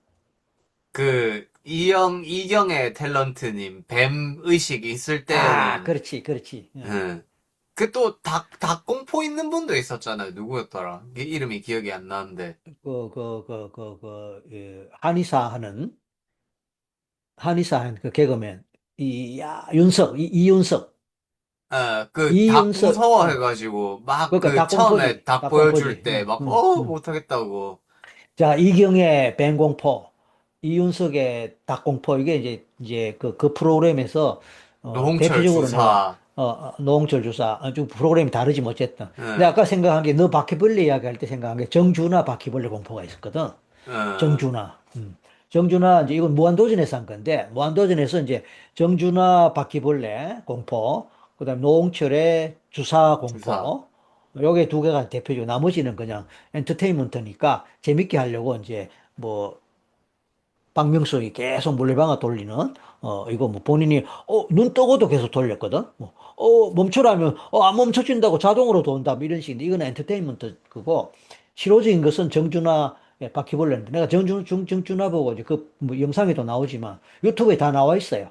이경의 탤런트님, 뱀 의식이 있을 아, 때는, 그렇지, 그렇지. 음, 그 또 닭공포 있는 분도 있었잖아요. 누구였더라? 이름이 기억이 안 나는데. 한의사 하는 그 개그맨, 이윤석, 그 닭 이윤석, 무서워해가지고, 막 그러니까 그 처음에 닭공포지, 닭 보여줄 닭공포지. 때, 막, 못하겠다고. 자, 이경의 뱅공포, 이윤석의 닭공포, 이게 이제 그 프로그램에서, 노홍철 대표적으로 내가, 주사, 노홍철 주사, 좀 프로그램이 다르지 뭐 어쨌든. 내가 응, 아까 생각한 게, 너 바퀴벌레 이야기할 때 생각한 게 정준하 바퀴벌레 공포가 있었거든. 응, 정준하. 정준하, 이제 이건 무한도전에서 한 건데, 무한도전에서 이제 정준하 바퀴벌레 공포, 그 다음에 노홍철의 주사 주사. 공포, 요게 두 개가 대표적으로 나머지는 그냥 엔터테인먼트니까 재밌게 하려고 이제 뭐 박명수이 계속 물레방아 돌리는 이거 뭐 본인이 눈 뜨고도 계속 돌렸거든. 뭐, 멈추라면 안 멈춰진다고 자동으로 돈다 뭐 이런 식인데 이거는 엔터테인먼트 그거 실효적인 것은 정준하 바퀴벌레인데 내가 정준하 보고 이제 그뭐 영상에도 나오지만 유튜브에 다 나와 있어요.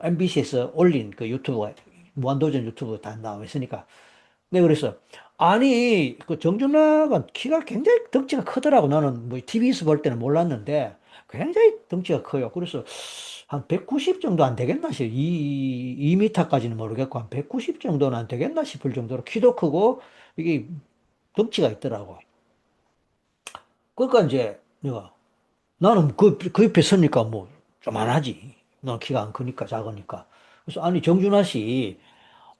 MBC에서 올린 그 유튜브가 무한도전 유튜브 다 나와 있으니까 네, 그래서 아니 그 정준하가 키가 굉장히 덩치가 크더라고. 나는 뭐 TV에서 볼 때는 몰랐는데 굉장히 덩치가 커요. 그래서 한 190 정도 안 되겠나 싶어. 2m까지는 모르겠고 한 190 정도는 안 되겠나 싶을 정도로 키도 크고 이게 덩치가 있더라고. 그러니까 이제 내가 나는 그 옆에 서니까 뭐 좀 안 하지. 난 키가 안 크니까 작으니까. 그래서 아니 정준하 씨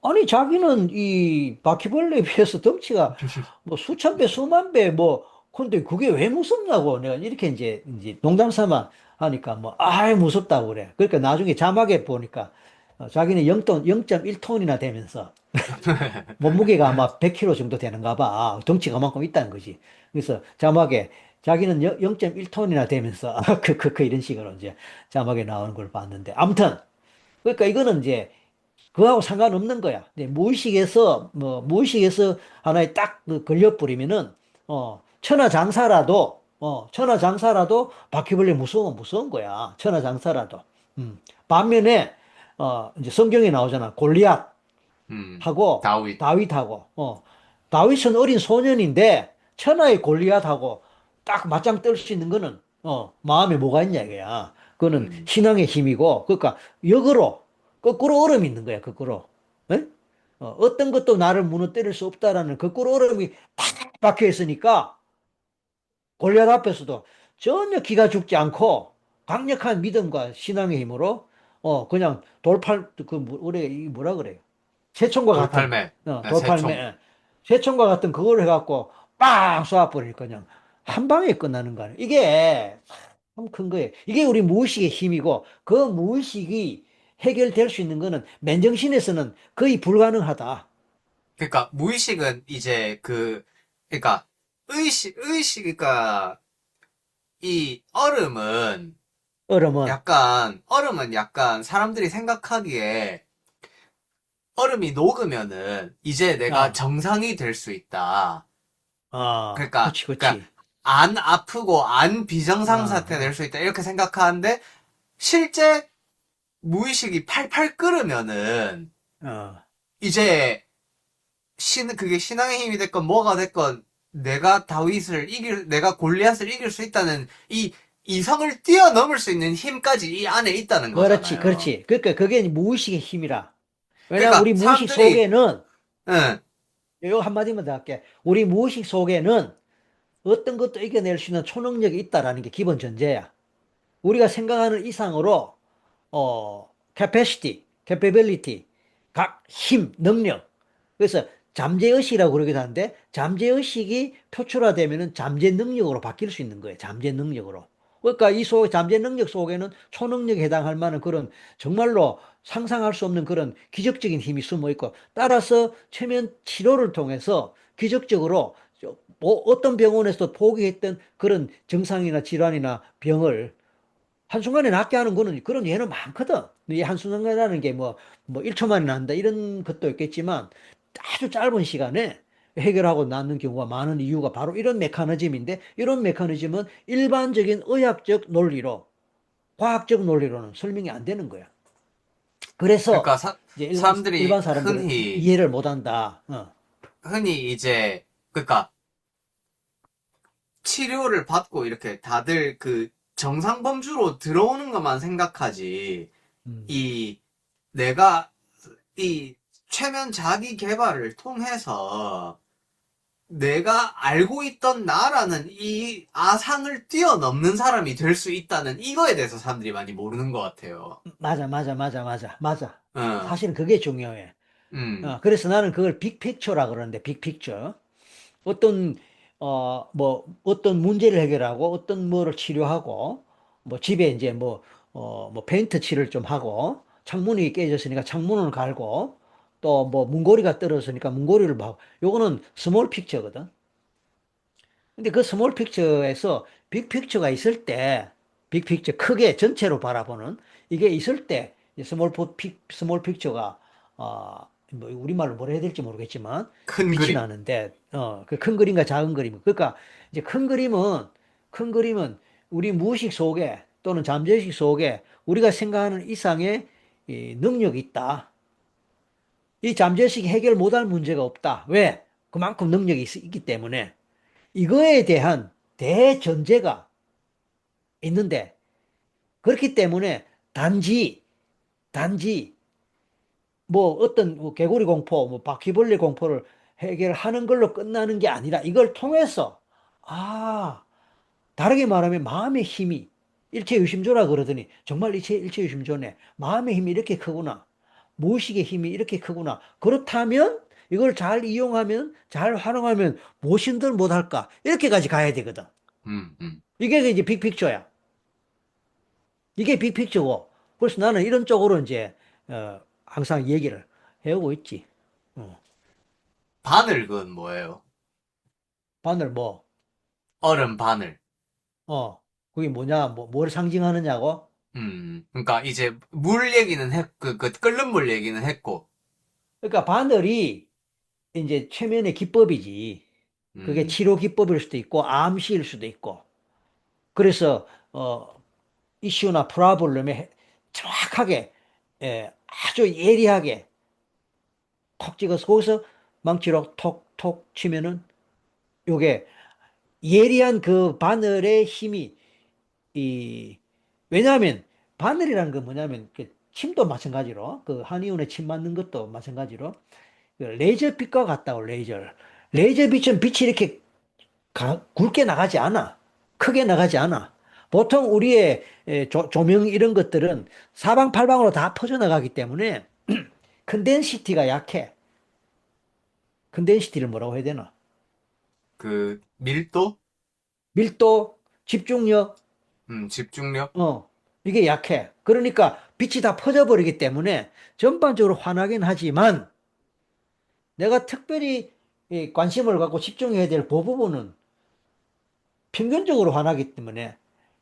아니, 자기는 이 바퀴벌레에 비해서 덩치가 뭐 수천 배, 수만 배, 뭐, 근데 그게 왜 무섭냐고 내가 이렇게 이제 농담 삼아 하니까 뭐, 아이, 무섭다고 그래. 그러니까 나중에 자막에 보니까 자기는 0.1톤이나 되면서 몸무게가 아마 100kg 정도 되는가 봐. 덩치가 그만큼 있다는 거지. 그래서 자막에 자기는 0.1톤이나 되면서 이런 식으로 이제 자막에 나오는 걸 봤는데 아무튼 그러니까 이거는 이제 그거하고 상관없는 거야. 근데 무의식에서 하나에 딱그 걸려버리면은, 천하장사라도 바퀴벌레 무서운 거야. 천하장사라도. 반면에, 이제 성경에 나오잖아. 골리앗하고 음, 다윗. 다윗하고, 다윗은 어린 소년인데, 천하의 골리앗하고 딱 맞짱 뜰 수 있는 거는, 마음에 뭐가 있냐, 이거야. 그거는 음, 신앙의 힘이고, 그러니까 역으로, 거꾸로 얼음이 있는 거야, 거꾸로. 에? 어떤 것도 나를 무너뜨릴 수 없다라는 거꾸로 얼음이 팍 박혀 있으니까 골리앗 앞에서도 전혀 기가 죽지 않고 강력한 믿음과 신앙의 힘으로 그냥 우리 이 뭐라 그래요? 새총과 같은 돌팔매. 돌팔매 새총. 새총과 같은 그걸 해갖고 빵 쏘아버리니까 그냥 한 방에 끝나는 거야. 이게 참 큰 거예요. 이게 우리 무의식의 힘이고 그 무의식이 해결될 수 있는 거는 맨정신에서는 거의 불가능하다. 그러니까 무의식은 이제 그러니까 그러니까 이 얼음은 얼음은 약간 사람들이 생각하기에 얼음이 녹으면은 이제 내가 아, 정상이 될 수 있다. 그렇지, 그러니까 그렇지. 안 아프고 안 아, 비정상 사태 될 수 있다. 이렇게 생각하는데 실제 무의식이 팔팔 끓으면은 어. 이제 그게 신앙의 힘이 됐건 뭐가 됐건 내가 골리앗을 이길 수 있다는 이 이성을 뛰어넘을 수 있는 힘까지 이 안에 있다는 그렇지, 거잖아요. 그렇지. 그러니까 그게 무의식의 힘이라. 왜냐하면 그러니까 우리 무의식 사람들이 속에는 응, 요 한마디만 더 할게. 우리 무의식 속에는 어떤 것도 이겨낼 수 있는 초능력이 있다라는 게 기본 전제야. 우리가 생각하는 이상으로 capability, 각 힘, 능력. 그래서 잠재의식이라고 그러기도 하는데 잠재의식이 표출화되면은 잠재 능력으로 바뀔 수 있는 거예요. 잠재 능력으로. 그러니까 잠재 능력 속에는 초능력에 해당할 만한 그런 정말로 상상할 수 없는 그런 기적적인 힘이 숨어 있고 따라서 최면 치료를 통해서 기적적으로 어떤 병원에서 포기했던 그런 증상이나 질환이나 병을 한순간에 낫게 하는 거는 그런 예는 많거든. 이 한순간이라는 게 뭐 1초 만에 난다 이런 것도 있겠지만 아주 짧은 시간에 해결하고 낫는 경우가 많은 이유가 바로 이런 메커니즘인데 이런 메커니즘은 일반적인 의학적 논리로, 과학적 논리로는 설명이 안 되는 거야. 그래서 그러니까 이제 일반 사람들이 사람들은 이해를 못 한다. 흔히 이제 그러니까 치료를 받고 이렇게 다들 그 정상범주로 들어오는 것만 생각하지 음. 이 내가 이 최면 자기 개발을 통해서 내가 알고 있던 나라는 이 아상을 뛰어넘는 사람이 될 수 있다는 이거에 대해서 사람들이 많이 모르는 것 같아요. 맞아. 응, 사실은 그게 중요해. 그래서 나는 그걸 빅픽처라 그러는데, 빅픽처. 어떤, 어떤 문제를 해결하고, 어떤 뭐를 치료하고, 뭐 집에 이제 뭐 페인트 칠을 좀 하고, 창문이 깨졌으니까 창문을 갈고, 또 뭐 문고리가 떨어졌으니까 문고리를 막, 요거는 스몰 픽처거든. 근데 그 스몰 픽처에서 빅픽처가 있을 때, 빅픽처 크게 전체로 바라보는 이게 있을 때, 스몰 픽처가, 뭐 우리말로 뭐라 해야 될지 모르겠지만, 큰 빛이 그림. 나는데, 그 큰 그림과 작은 그림. 그러니까 이제 큰 그림은 우리 무의식 속에 또는 잠재의식 속에 우리가 생각하는 이상의 이 능력이 있다. 이 잠재의식이 해결 못할 문제가 없다. 왜? 그만큼 능력이 있기 때문에. 이거에 대한 대전제가 있는데, 그렇기 때문에 단지, 뭐 어떤 뭐 개구리 공포, 뭐 바퀴벌레 공포를 해결하는 걸로 끝나는 게 아니라 이걸 통해서, 아, 다르게 말하면 마음의 힘이, 일체유심조라 그러더니 정말 일체유심조네. 마음의 힘이 이렇게 크구나. 무의식의 힘이 이렇게 크구나. 그렇다면 이걸 잘 이용하면, 잘 활용하면 무엇인들 못할까? 이렇게까지 가야 되거든. 음, 음. 이게 이제 빅픽처야. 이게 빅픽처고. 그래서 나는 이런 쪽으로 이제, 항상 얘기를 해오고 있지. 어. 바늘은 뭐예요? 바늘 뭐, 얼음 바늘. 그게 뭐냐, 뭘 상징하느냐고? 그러니까 이제 물 얘기는 그 끓는 물 얘기는 했고, 그러니까 바늘이 이제 최면의 기법이지. 그게 음, 치료 기법일 수도 있고, 암시일 수도 있고. 그래서, 이슈나 프라블럼에 정확하게, 아주 예리하게 톡 찍어서 거기서 망치로 톡톡 치면은 요게 예리한 그 바늘의 힘이 이 왜냐하면 바늘이라는 건 뭐냐면 그 침도 마찬가지로 그 한의원에 침 맞는 것도 마찬가지로 그 레이저빛과 같다고 레이저 빛은 빛이 이렇게 굵게 나가지 않아. 크게 나가지 않아. 보통 우리의 조명 이런 것들은 사방팔방으로 다 퍼져나가기 때문에 컨덴시티가 약해. 컨덴시티를 뭐라고 해야 되나? 그 밀도? 밀도, 집중력, 집중력? 이게 약해. 그러니까 빛이 다 퍼져버리기 때문에 전반적으로 환하긴 하지만 내가 특별히 이 관심을 갖고 집중해야 될 그 부분은 평균적으로 환하기 때문에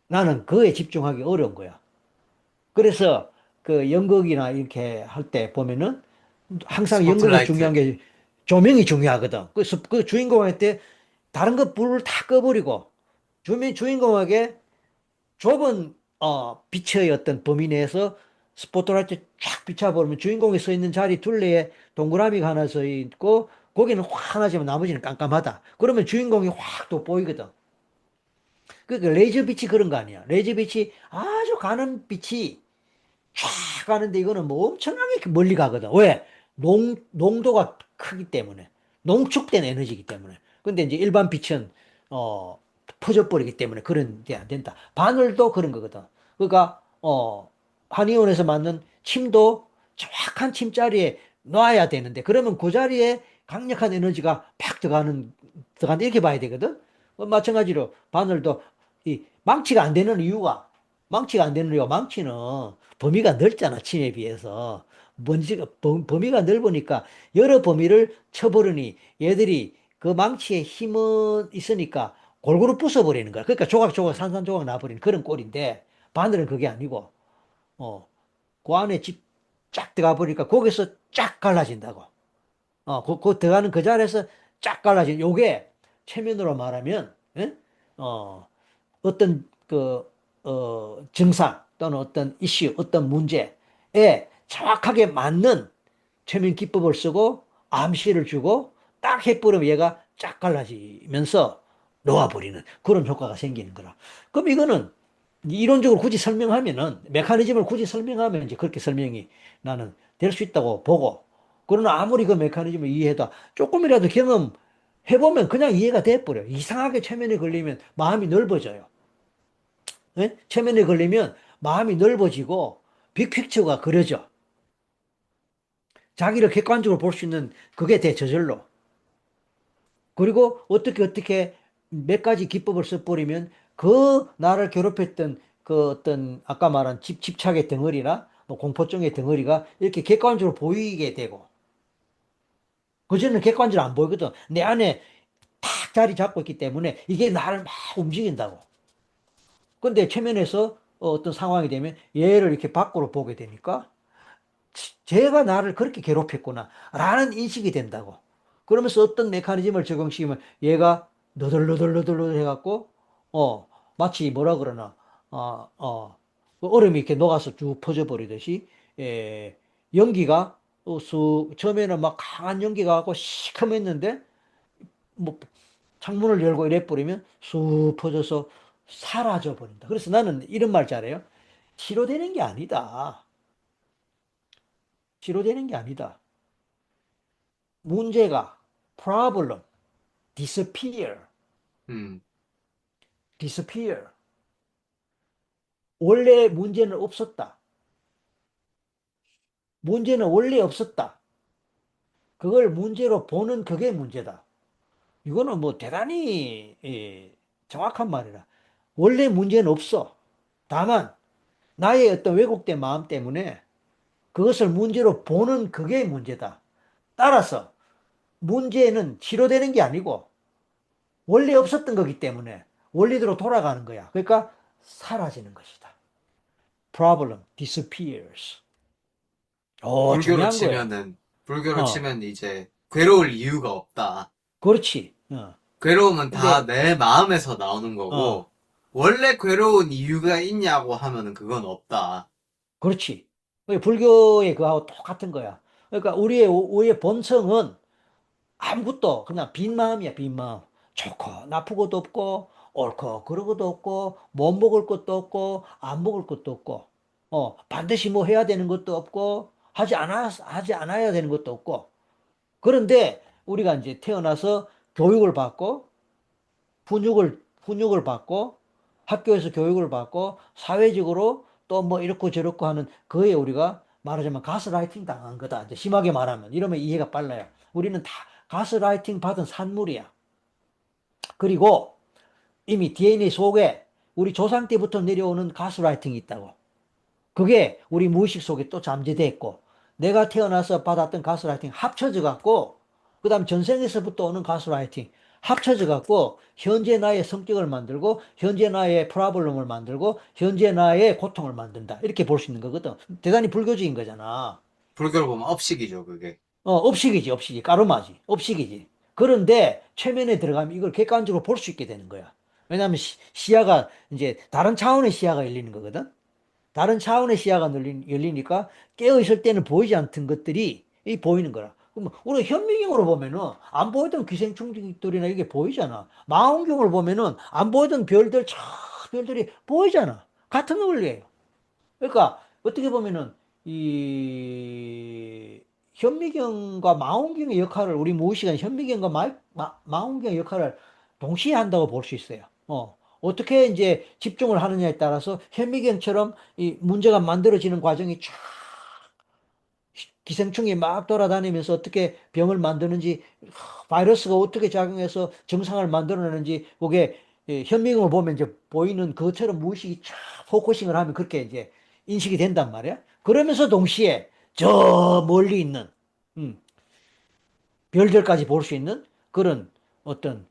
나는 그에 집중하기 어려운 거야. 그래서 그 연극이나 이렇게 할 때 보면은 항상 연극에 중요한 스포트라이트. 게 조명이 중요하거든. 그래서 그 주인공한테 다른 거 불을 다 꺼버리고 주인공에게 좁은 빛의 어떤 범위 내에서 스포트라이트 쫙 비춰보면 주인공이 서 있는 자리 둘레에 동그라미가 하나 서 있고 거기는 환하지만 나머지는 깜깜하다. 그러면 주인공이 확 돋보이거든. 그러니까 레이저 빛이 그런 거 아니야. 레이저 빛이 아주 가는 빛이 쫙 가는데 이거는 뭐 엄청나게 멀리 가거든. 왜? 농도가 크기 때문에. 농축된 에너지이기 때문에. 근데 이제 일반 빛은, 어, 퍼져버리기 때문에 그런 게 안 된다. 바늘도 그런 거거든. 그러니까, 한의원에서 만든 침도 정확한 침자리에 놔야 되는데, 그러면 그 자리에 강력한 에너지가 팍 들어간다. 이렇게 봐야 되거든. 마찬가지로 바늘도 이 망치가 안 되는 이유가, 망치는 범위가 넓잖아, 침에 비해서. 범위가 넓으니까 여러 범위를 쳐버리니 얘들이 그 망치에 힘은 있으니까 골고루 부숴버리는 거야. 그러니까 조각조각 산산조각 나버리는 그런 꼴인데 바늘은 그게 아니고, 그 안에 쫙 들어가 버리니까 거기서 쫙 갈라진다고. 그 들어가는 그 자리에서 쫙 갈라진 요게 최면으로 말하면, 예? 어, 어떤 증상 또는 어떤 이슈, 어떤 문제에 정확하게 맞는 최면 기법을 쓰고 암시를 주고 딱 해버리면 얘가 쫙 갈라지면서 놓아버리는 그런 효과가 생기는 거라. 그럼 이거는 이론적으로 굳이 설명하면은 메커니즘을 굳이 설명하면 이제 그렇게 설명이 나는 될 수 있다고 보고 그러나 아무리 그 메커니즘을 이해해도 조금이라도 경험해보면 그냥 이해가 돼버려. 이상하게 최면에 걸리면 마음이 넓어져요. 예? 최면에 걸리면 마음이 넓어지고 빅픽처가 그려져. 자기를 객관적으로 볼 수 있는 그게 돼, 저절로. 그리고 어떻게 몇 가지 기법을 써버리면 그 나를 괴롭혔던 그 어떤 아까 말한 집착의 덩어리나 뭐 공포증의 덩어리가 이렇게 객관적으로 보이게 되고 그전에는 객관적으로 안 보이거든. 내 안에 탁 자리 잡고 있기 때문에 이게 나를 막 움직인다고. 근데 최면에서 어떤 상황이 되면 얘를 이렇게 밖으로 보게 되니까 쟤가 나를 그렇게 괴롭혔구나 라는 인식이 된다고. 그러면서 어떤 메커니즘을 적용시키면 얘가 너덜너덜너덜 해갖고 마치 뭐라 그러나 그 얼음이 이렇게 녹아서 쭉 퍼져버리듯이 연기가 쑥 처음에는 막 강한 연기가 갖고 시커맸는데 뭐 창문을 열고 이래 버리면 쑥 퍼져서 사라져 버린다. 그래서 나는 이런 말 잘해요. 치료되는 게 아니다. 치료되는 게 아니다. 문제가 problem, disappear, 음, disappear. 원래 문제는 없었다. 문제는 원래 없었다. 그걸 문제로 보는 그게 문제다. 이거는 뭐 대단히 정확한 말이라. 원래 문제는 없어. 다만 나의 어떤 왜곡된 마음 때문에 그것을 문제로 보는 그게 문제다. 따라서 문제는 치료되는 게 아니고 원래 없었던 거기 때문에 원리대로 돌아가는 거야. 그러니까 사라지는 것이다. Problem disappears. 불교로 중요한 거예요. 치면은, 불교로 어, 치면 이제 괴로울 이유가 없다. 그렇지. 괴로움은 다 근데, 내 마음에서 나오는 어, 거고, 원래 괴로운 이유가 있냐고 하면은 그건 없다. 그렇지. 불교의 그거하고 똑같은 거야. 그러니까 우리의 본성은 아무것도 그냥 빈 마음이야, 빈 마음. 좋고, 나쁘고도 없고, 옳고, 그러고도 없고, 못 먹을 것도 없고, 안 먹을 것도 없고, 반드시 뭐 해야 되는 것도 없고, 하지 않아야 되는 것도 없고. 그런데 우리가 이제 태어나서 교육을 받고, 훈육을 받고, 학교에서 교육을 받고, 사회적으로 또 뭐 이렇고 저렇고 하는 그에 우리가 말하자면 가스라이팅 당한 거다. 이제 심하게 말하면. 이러면 이해가 빨라요. 우리는 다 가스라이팅 받은 산물이야. 그리고 이미 DNA 속에 우리 조상 때부터 내려오는 가스라이팅이 있다고. 그게 우리 무의식 속에 또 잠재돼 있고, 내가 태어나서 받았던 가스라이팅 합쳐져 갖고, 그 다음 전생에서부터 오는 가스라이팅 합쳐져 갖고, 현재 나의 성격을 만들고, 현재 나의 프라블럼을 만들고, 현재 나의 고통을 만든다. 이렇게 볼 수 있는 거거든. 대단히 불교적인 거잖아. 불교로 보면 업식이죠, 그게. 업식이지, 업식이. 까르마지. 업식이지. 그런데 최면에 들어가면 이걸 객관적으로 볼 수 있게 되는 거야. 왜냐하면 시야가 이제 다른 차원의 시야가 열리는 거거든. 다른 차원의 시야가 열리니까 깨어있을 때는 보이지 않던 것들이 이 보이는 거라. 그럼 우리 현미경으로 보면은 안 보이던 기생충들이나 이게 보이잖아. 망원경을 보면은 안 보이던 별들, 저 별들이 보이잖아. 같은 원리예요. 그러니까 어떻게 보면은 이 현미경과 망원경의 역할을 우리 무의식은 현미경과 망원경의 역할을 동시에 한다고 볼 수 있어요. 어떻게 이제 집중을 하느냐에 따라서 현미경처럼 이 문제가 만들어지는 과정이 쫙 기생충이 막 돌아다니면서 어떻게 병을 만드는지 바이러스가 어떻게 작용해서 증상을 만들어내는지 그게 현미경을 보면 이제 보이는 것처럼 무의식이 쫙 포커싱을 하면 그렇게 이제 인식이 된단 말이야. 그러면서 동시에 저 멀리 있는 음, 별들까지 볼 수 있는 그런 어떤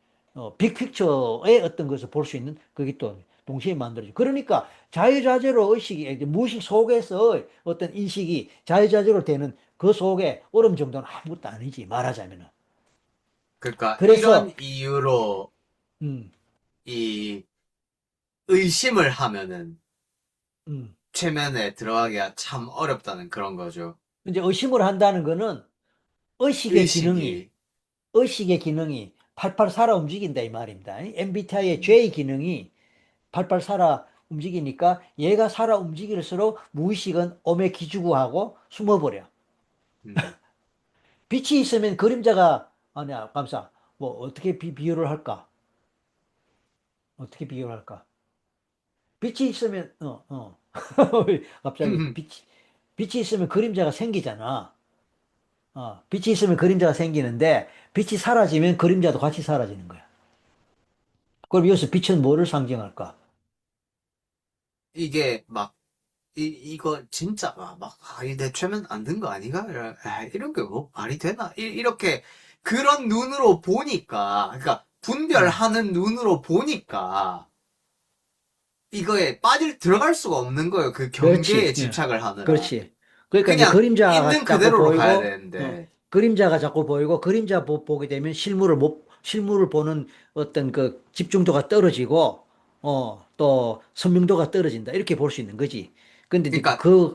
빅픽처의 어떤 것을 볼 수 있는 그게 또 동시에 만들어져. 그러니까 자유자재로 의식이 무의식 속에서 어떤 인식이 자유자재로 되는 그 속에 얼음 정도는 아무것도 아니지 말하자면은. 그러니까 이런 그래서 이유로 음, 이 의심을 하면은 음. 최면에 들어가기가 참 어렵다는 그런 거죠. 이제 의심을 한다는 거는 의식의 기능이 의식이. 의식의 기능이 팔팔 살아 움직인다 이 말입니다. MBTI의 J 기능이 팔팔 살아 움직이니까 얘가 살아 움직일수록 무의식은 엄에 기주고하고 숨어버려. 음. 빛이 있으면 그림자가 아니야 감사 뭐 어떻게 비유를 할까? 어떻게 비유를 할까? 빛이 있으면 갑자기 빛이 있으면 그림자가 생기잖아. 빛이 있으면 그림자가 생기는데 빛이 사라지면 그림자도 같이 사라지는 거야. 그럼 여기서 빛은 뭐를 상징할까? 이게 막 이거 진짜 내 최면 안 된 거 아닌가? 이런 게 뭐 말이 되나? 이렇게 그런 눈으로 보니까, 그러니까 음, 분별하는 눈으로 보니까 이거에 들어갈 수가 없는 거예요. 그 경계에 그렇지. 예. 집착을 하느라. 그렇지. 그러니까 이제 그냥 그림자가 있는 자꾸 그대로로 가야 보이고, 되는데, 그림자가 자꾸 보이고, 그림자 보게 되면 실물을 보는 어떤 그 집중도가 떨어지고, 또 선명도가 떨어진다. 이렇게 볼 수 있는 거지. 근데 이제 그러니까 그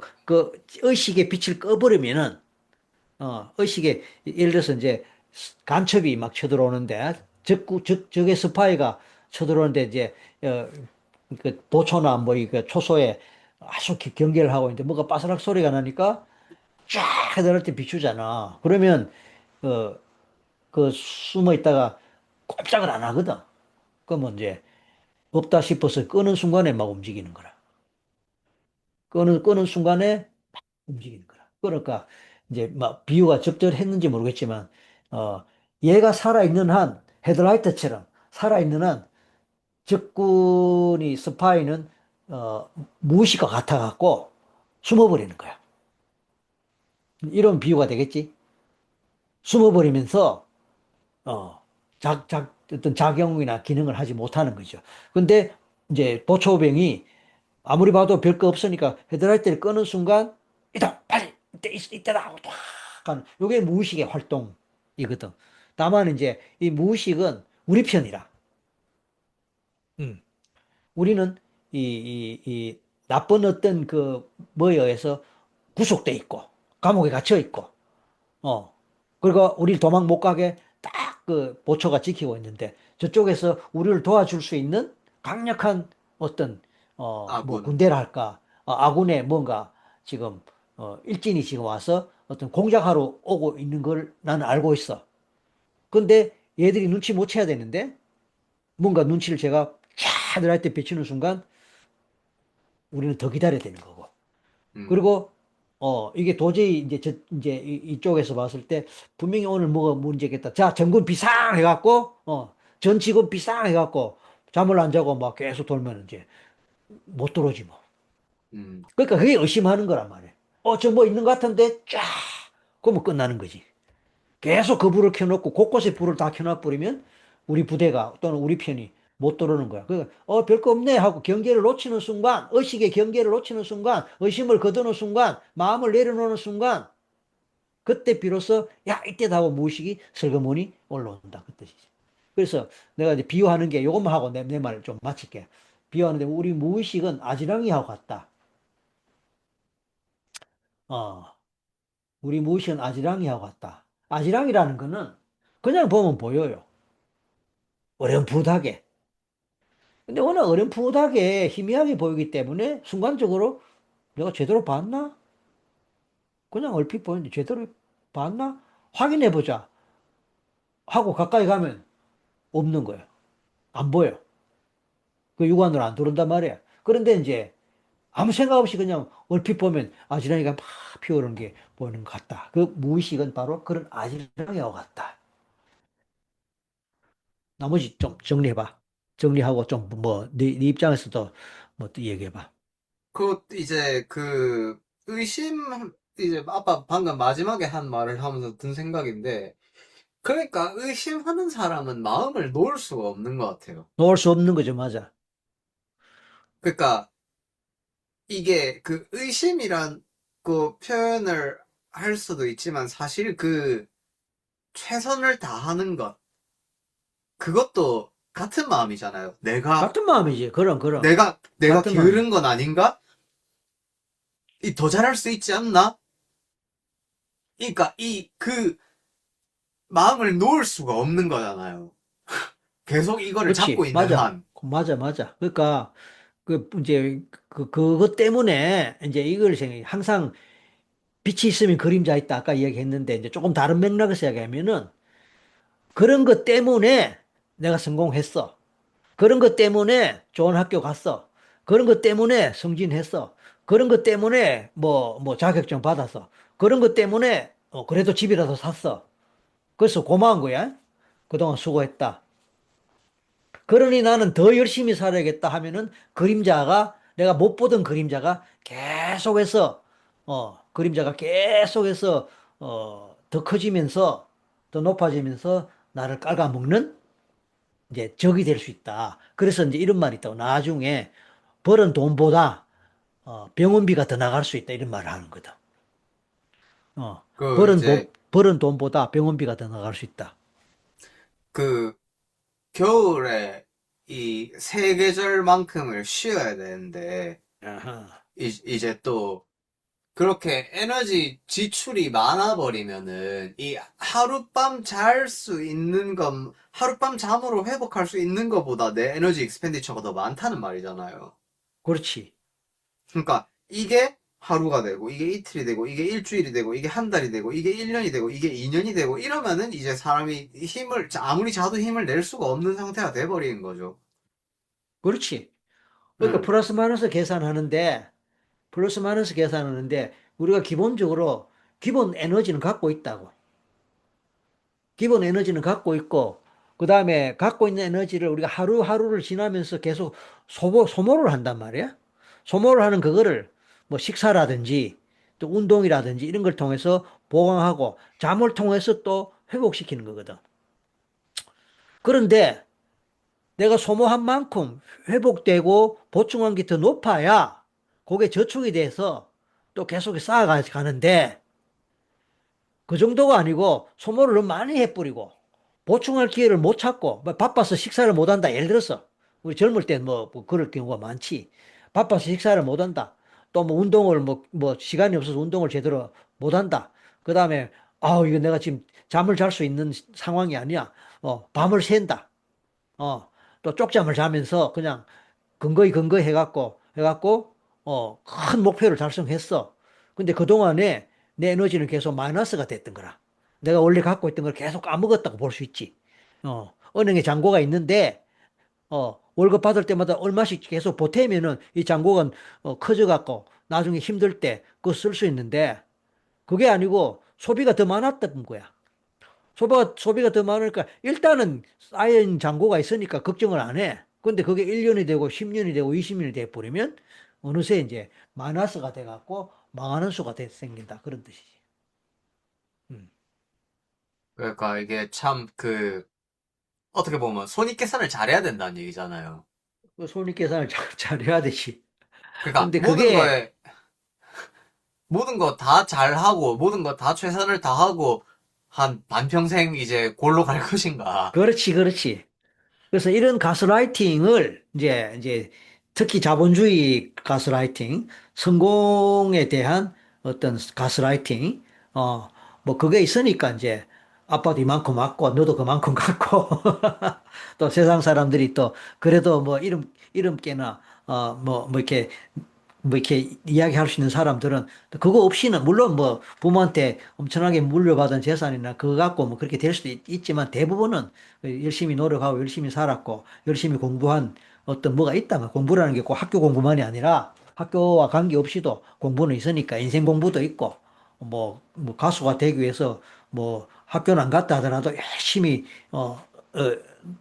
의식의 빛을 꺼버리면은, 의식에, 예를 들어서 이제 간첩이 막 쳐들어오는데, 적의 스파이가 쳐들어오는데, 이제, 그 보초나 뭐, 이그 초소에 아주 경계를 하고 있는데, 뭐가 빠스락 소리가 나니까 쫙 해달할 때 비추잖아. 그러면, 어, 그 숨어 있다가 꼼짝을 안 하거든. 그러면 이제 없다 싶어서 끄는 순간에 막 움직이는 거라. 끄는 순간에 막 움직이는 거라. 그러니까 이제 막 비유가 적절했는지 모르겠지만 어 얘가 살아있는 한 헤드라이트처럼 살아있는 한 적군이 스파이는 무의식과 같아갖고 숨어버리는 거야. 이런 비유가 되겠지. 숨어버리면서 어작작 작용이나 기능을 하지 못하는 거죠. 근데 이제 보초병이 아무리 봐도 별 거 없으니까 헤드라이트를 끄는 순간 이다 빨리 이때다 하고 탁 하는 요게 무의식의 활동이거든. 다만 이제 이 무의식은 우리 편이라. 음. 우리는 이 나쁜 어떤 그 뭐에 의해서 구속돼 있고 감옥에 갇혀 있고 그리고 우리를 도망 못 가게 딱 그 보초가 지키고 있는데 저쪽에서 우리를 도와줄 수 있는 강력한 어떤 뭐 아군. 군대라 할까 아군의 뭔가 지금 일진이 지금 와서 어떤 공작하러 오고 있는 걸 나는 알고 있어. 근데 얘들이 눈치 못 채야 되는데 뭔가 눈치를 제가 촤들 할 때 비치는 순간 우리는 더 기다려야 되는 거고. 음, 그리고 이게 도저히 이제 이제 이쪽에서 봤을 때 분명히 오늘 뭐가 문제겠다. 자, 전군 비상 해갖고 전 직원 비상 해갖고 잠을 안 자고 막 계속 돌면 이제 못 들어오지 뭐. 음, 그러니까 그게 의심하는 거란 말이야. 저 뭐 있는 것 같은데 쫙 그러면 끝나는 거지. 계속 그 불을 켜놓고 곳곳에 불을 다 켜놔버리면 우리 부대가 또는 우리 편이 못 들어오는 거야. 그러니까 별거 없네 하고 경계를 놓치는 순간, 의식의 경계를 놓치는 순간, 의심을 거두는 순간, 마음을 내려놓는 순간, 그때 비로소 야 이때다 하고 무의식이 슬그머니 올라온다 그 뜻이지. 그래서 내가 이제 비유하는 게 이것만 하고 내 말을 좀 마칠게. 비유하는데 우리 무의식은 아지랑이하고 같다. 어, 우리 무의식은 아지랑이하고 같다. 아지랑이라는 거는 그냥 보면 보여요. 어렴풋하게. 근데 워낙 어렴풋하게 희미하게 보이기 때문에 순간적으로 내가 제대로 봤나? 그냥 얼핏 보는데 제대로 봤나? 확인해 보자 하고 가까이 가면 없는 거예요. 안 보여. 그 육안으로 안 들어온단 말이야. 그런데 이제 아무 생각 없이 그냥 얼핏 보면 아지랑이가 막 피어오르는 게 보이는 것 같다. 그 무의식은 바로 그런 아지랑이와 같다. 나머지 좀 정리해봐. 정리하고 좀 뭐, 네 입장에서도 뭐 또 얘기해봐. 그, 이제, 이제, 아빠 방금 마지막에 한 말을 하면서 든 생각인데, 그러니까, 의심하는 사람은 마음을 놓을 수가 없는 것 같아요. 놓을 수 없는 거죠, 맞아. 그러니까, 이게, 의심이란, 표현을 할 수도 있지만, 사실 최선을 다하는 것, 그것도 같은 마음이잖아요. 같은 마음이지. 그럼. 내가 같은 마음이지. 게으른 건 아닌가? 더 잘할 수 있지 않나? 그러니까, 마음을 놓을 수가 없는 거잖아요. 계속 이거를 잡고 그렇지. 있는 맞아. 한. 맞아. 그러니까, 이제, 그것 때문에, 이제 이걸 항상 빛이 있으면 그림자 있다. 아까 이야기했는데, 이제 조금 다른 맥락에서 이야기하면은, 그런 것 때문에 내가 성공했어. 그런 것 때문에 좋은 학교 갔어. 그런 것 때문에 승진했어. 그런 것 때문에 뭐 자격증 받았어. 그런 것 때문에 그래도 집이라도 샀어. 그래서 고마운 거야. 그동안 수고했다. 그러니 나는 더 열심히 살아야겠다 하면은 그림자가 내가 못 보던 그림자가 계속해서 그림자가 계속해서 더 커지면서 더 높아지면서 나를 깔아먹는 이제 적이 될 수 있다. 그래서 이제 이런 말이 있다고. 나중에 벌은 돈보다 병원비가 더 나갈 수 있다. 이런 말을 하는 거다. 어, 이제, 벌은 돈보다 병원비가 더 나갈 수 있다. 그, 겨울에 이 세 계절만큼을 쉬어야 되는데, 아하. 이제 또, 그렇게 에너지 지출이 많아버리면은, 하룻밤 잠으로 회복할 수 있는 것보다 내 에너지 익스펜디처가 더 많다는 말이잖아요. 그렇지. 그러니까 이게 하루가 되고 이게 이틀이 되고 이게 일주일이 되고 이게 한 달이 되고 이게 1년이 되고 이게 2년이 되고 이러면은 이제 사람이 아무리 자도 힘을 낼 수가 없는 상태가 돼버리는 거죠. 그렇지. 그러니까 응. 플러스 마이너스 계산하는데 우리가 기본적으로 기본 에너지는 갖고 있다고. 기본 에너지는 갖고 있고, 그 다음에 갖고 있는 에너지를 우리가 하루하루를 지나면서 계속 소모를 한단 말이야. 소모를 하는 그거를 뭐 식사라든지 또 운동이라든지 이런 걸 통해서 보강하고 잠을 통해서 또 회복시키는 거거든. 그런데 내가 소모한 만큼 회복되고 보충한 게 더 높아야 그게 저축이 돼서 또 계속 쌓아가는데 그 정도가 아니고 소모를 너무 많이 해버리고 보충할 기회를 못 찾고 뭐 바빠서 식사를 못 한다. 예를 들어서 우리 젊을 때 뭐 그럴 경우가 많지. 바빠서 식사를 못 한다. 또 뭐 운동을 뭐 시간이 없어서 운동을 제대로 못 한다. 그다음에 이거 내가 지금 잠을 잘 수 있는 상황이 아니야. 밤을 샌다. 또 쪽잠을 자면서 그냥 근거히 해갖고 큰 목표를 달성했어. 근데 그동안에 내 에너지는 계속 마이너스가 됐던 거라. 내가 원래 갖고 있던 걸 계속 까먹었다고 볼 수 있지. 은행에 잔고가 있는데, 월급 받을 때마다 얼마씩 계속 보태면은 이 잔고가 커져갖고 나중에 힘들 때 그거 쓸 수 있는데, 그게 아니고 소비가 더 많았던 거야. 소비가 더 많으니까 일단은 쌓인 잔고가 있으니까 걱정을 안 해. 근데 그게 1년이 되고 10년이 되고 20년이 돼 버리면 어느새 이제 마이너스가 돼 갖고 망하는 수가 생긴다. 그런 뜻이지. 음. 그러니까 이게 참 어떻게 보면 손익계산을 잘해야 된다는 얘기잖아요. 그 손익계산을 잘 해야 되지. 그러니까 근데 그게 모든 거 다 잘하고, 모든 거 다 최선을 다하고, 한 반평생 이제 골로 갈 것인가. 그렇지. 그래서 이런 가스라이팅을 이제 특히 자본주의 가스라이팅, 성공에 대한 어떤 가스라이팅, 어, 뭐 그게 있으니까 이제 아빠도 이만큼 왔고 너도 그만큼 갖고 또 세상 사람들이 또 그래도 뭐 이름께나 이렇게 이야기할 수 있는 사람들은 그거 없이는 물론 뭐 부모한테 엄청나게 물려받은 재산이나 그거 갖고 뭐 그렇게 될 수도 있지만 대부분은 열심히 노력하고 열심히 살았고 열심히 공부한 어떤 뭐가 있다면 공부라는 게 꼭 학교 공부만이 아니라 학교와 관계없이도 공부는 있으니까 인생 공부도 있고 뭐 가수가 되기 위해서 뭐 학교는 안 갔다 하더라도 열심히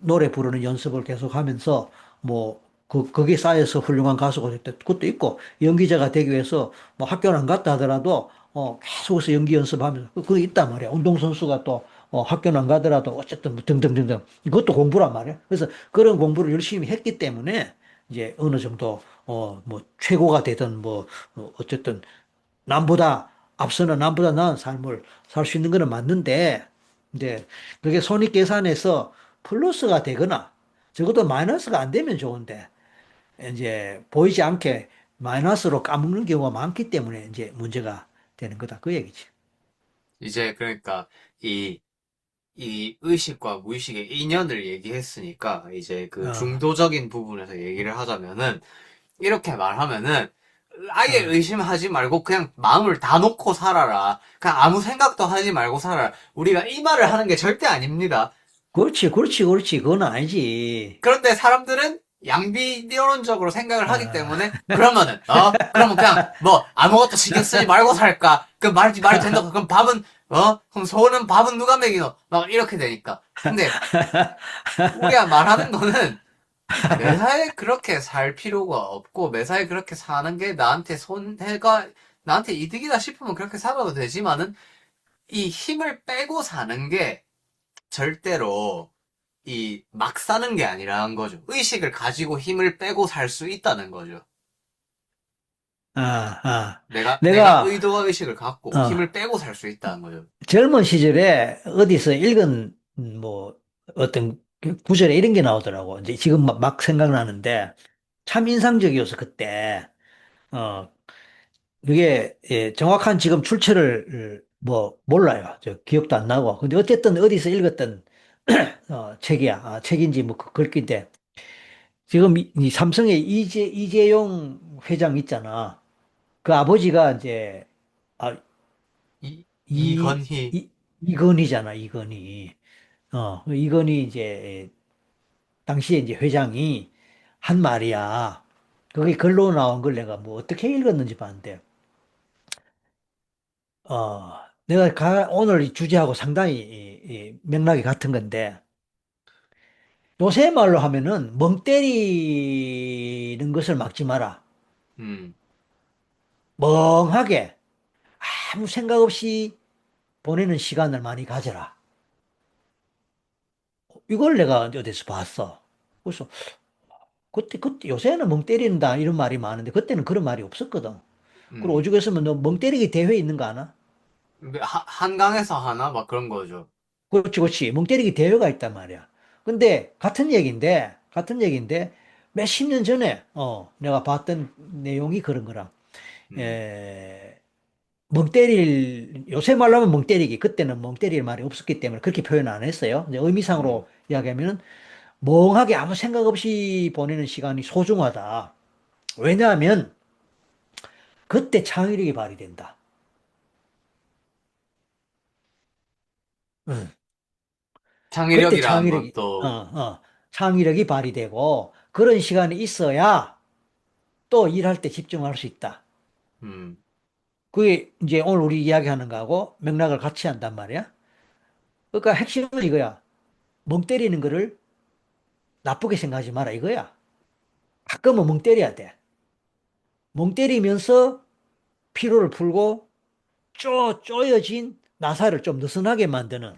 노래 부르는 연습을 계속 하면서 뭐 거기에 쌓여서 훌륭한 가수가 됐다. 그것도 있고, 연기자가 되기 위해서 뭐 학교는 안 갔다 하더라도, 계속해서 연기 연습하면서, 그거 있단 말이야. 운동선수가 또, 학교는 안 가더라도 어쨌든 뭐 등등등등. 이것도 공부란 말이야. 그래서 그런 공부를 열심히 했기 때문에, 이제 어느 정도, 뭐, 최고가 되든 뭐, 어쨌든 남보다 나은 삶을 살 수 있는 거는 맞는데, 이제 그게 손익계산에서 플러스가 되거나, 적어도 마이너스가 안 되면 좋은데, 이제 보이지 않게 마이너스로 까먹는 경우가 많기 때문에 이제 문제가 되는 거다. 그 얘기지. 이제 그러니까 이, 이 의식과 무의식의 인연을 얘기했으니까 이제 그 어, 중도적인 부분에서 얘기를 하자면은 이렇게 말하면은 아예 어. 의심하지 말고 그냥 마음을 다 놓고 살아라. 그냥 아무 생각도 하지 말고 살아라. 우리가 이 말을 하는 게 절대 아닙니다. 그렇지. 그건 아니지. 그런데 사람들은 양비이론적으로 생각을 하기 아, 때문에 그러면 그냥 뭐 아무것도 신경 쓰지 말고 살까? 그 말이 된다. 그럼 그럼 소는 밥은 누가 먹이노? 막 이렇게 되니까. 근데 우리가 말하는 거는 매사에 그렇게 살 필요가 없고 매사에 그렇게 사는 게 나한테 이득이다 싶으면 그렇게 살아도 되지만은 이 힘을 빼고 사는 게 절대로 이 막 사는 게 아니라는 거죠. 의식을 가지고 힘을 빼고 살 수 있다는 거죠. 아, 아. 내가 내가, 의도와 의식을 갖고 어, 힘을 빼고 살 수 있다는 거죠. 젊은 시절에 어디서 읽은, 뭐, 어떤 구절에 이런 게 나오더라고. 이제 지금 막 생각나는데, 참 인상적이어서 그때, 어, 그게 예, 정확한 지금 출처를 뭐 몰라요. 저 기억도 안 나고. 근데 어쨌든 어디서 읽었던 책이야. 책인지 뭐 글귀인데 지금 이 삼성의 이재용 회장 있잖아. 그 아버지가 이제 아, 이, 이건희, 이건희잖아. 이건희. 이건희 이제 당시에 이제 회장이 한 말이야. 그게 글로 나온 걸 내가 뭐 어떻게 읽었는지 봤는데 내가 오늘 이 주제하고 상당히 이 맥락이 같은 건데, 요새 말로 하면은 멍 때리는 것을 막지 마라. 음, 멍하게 아무 생각 없이 보내는 시간을 많이 가져라. 이걸 내가 어디서 봤어. 그래서 그때 요새는 멍 때린다 이런 말이 많은데 그때는 그런 말이 없었거든. 그리고 음. 오죽했으면 너 멍 때리기 대회 있는 거 아나? 한강에서 하나? 막 그런 거죠. 그렇지, 그렇지. 멍 때리기 대회가 있단 말이야. 근데 같은 얘기인데 몇십 년 전에 내가 봤던 내용이 그런 거라. 음, 에, 요새 말로 하면 멍 때리기. 그때는 멍 때릴 말이 없었기 때문에 그렇게 표현 안 했어요. 이제 음. 의미상으로 이야기하면 멍하게 아무 생각 없이 보내는 시간이 소중하다. 왜냐하면 그때 창의력이 발휘된다. 응. 그때 창의력이란 건 또, 창의력이 발휘되고 그런 시간이 있어야 또 일할 때 집중할 수 있다. 음, 그게 이제 오늘 우리 이야기하는 거하고 맥락을 같이 한단 말이야. 그러니까 핵심은 이거야. 멍 때리는 거를 나쁘게 생각하지 마라 이거야. 가끔은 멍 때려야 돼. 멍 때리면서 피로를 풀고 쪼여진 나사를 좀 느슨하게 만드는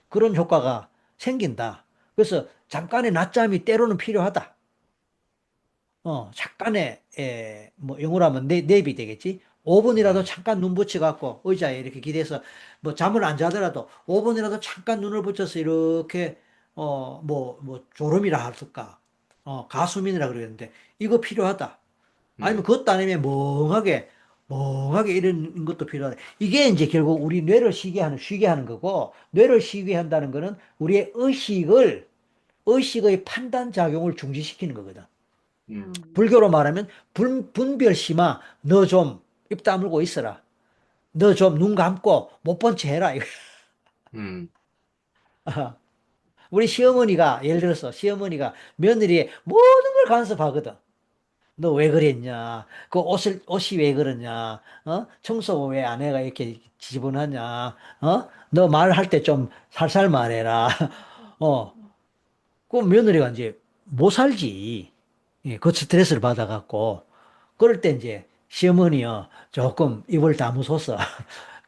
그런 효과가 생긴다. 그래서 잠깐의 낮잠이 때로는 필요하다. 잠깐의, 뭐, 영어로 하면 냅이 되겠지? 5분이라도 음, 잠깐 눈 붙여갖고 의자에 이렇게 기대서 뭐 잠을 안 자더라도 5분이라도 잠깐 눈을 붙여서 이렇게, 졸음이라 할까? 가수민이라 그러는데 이거 필요하다. 아니면 음, 그것도 아니면 멍하게 이런 것도 필요하다. 이게 이제 결국 우리 뇌를 쉬게 하는 거고, 뇌를 쉬게 한다는 거는 우리의 의식의 판단 작용을 중지시키는 거거든. 음, 불교로 말하면 분별심아, 너 좀 입 다물고 있어라. 너 좀 눈 감고 못 본 채 해라. 음. 우리 시어머니가 예를 들어서 시어머니가 며느리의 모든 걸 간섭하거든. 너 왜 그랬냐? 그 옷이 왜 그러냐? 청소 왜 아내가 이렇게 지저분하냐? 너 말할 때 좀 살살 말해라. 어, 그 며느리가 이제 못 살지. 예, 그 스트레스를 받아갖고. 그럴 때 이제 시어머니요, 조금 입을 다무소서,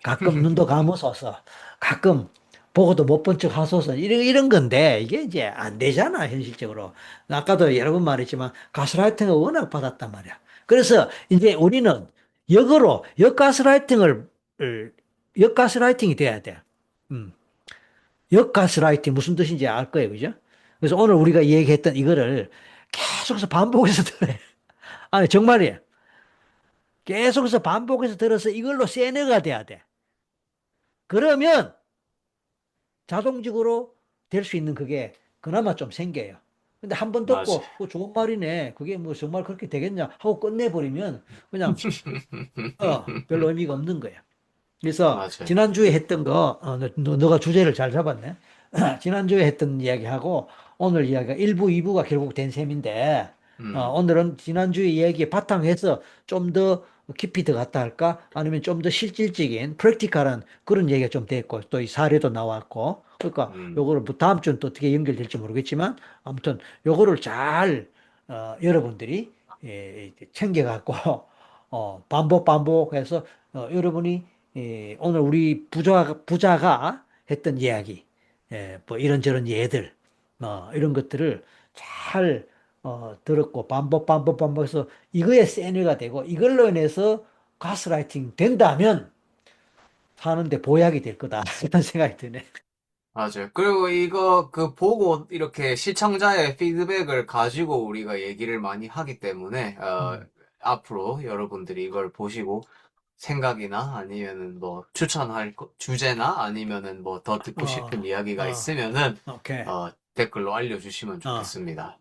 가끔 눈도 감으소서, 가끔 보고도 못 본 척 하소서, 이런 건데, 이게 이제 안 되잖아, 현실적으로. 아까도 여러 번 말했지만, 가스라이팅을 워낙 받았단 말이야. 그래서 이제 우리는 역으로, 역가스라이팅이 돼야 돼. 음. 역가스라이팅 무슨 뜻인지 알 거예요, 그죠? 그래서 오늘 우리가 얘기했던 이거를 계속해서 반복해서 들어요. 아니, 정말이에요. 계속해서 반복해서 들어서 이걸로 세뇌가 돼야 돼. 그러면 자동적으로 될 수 있는 그게 그나마 좀 생겨요. 근데 한 번 맞아. 듣고, 좋은 말이네. 그게 뭐 정말 그렇게 되겠냐 하고 끝내버리면 그냥, 별로 의미가 없는 거야. 그래서 맞아. 지난주에 했던 거, 너가 주제를 잘 잡았네. 지난주에 했던 이야기하고 오늘 이야기가 1부, 2부가 결국 된 셈인데, 음, 오늘은 지난주에 이야기에 바탕해서 좀 더 깊이 들어갔다 할까? 아니면 좀 더 실질적인, 프랙티컬한 그런 얘기가 좀 됐고, 또 이 사례도 나왔고, 그러니까 음. 요거를 뭐 다음 주는 또 어떻게 연결될지 모르겠지만, 아무튼 요거를 잘, 여러분들이, 챙겨갖고, 반복해서, 여러분이 오늘 우리 부자가 했던 이야기, 뭐 이런저런 예들, 이런 것들을 잘 들었고 반복해서 이거에 세뇌가 되고 이걸로 인해서 가스라이팅 된다면 사는데 보약이 될 거다. 이런 생각이 드네. 맞아요. 그리고 이거 그 보고 이렇게 시청자의 피드백을 가지고 우리가 얘기를 많이 하기 때문에 음. 앞으로 여러분들이 이걸 보시고 생각이나 아니면은 뭐 추천할 주제나 아니면은 뭐 더 듣고 싶은 어, 이야기가 어, 있으면은 오케이. 댓글로 알려주시면 어, 좋겠습니다.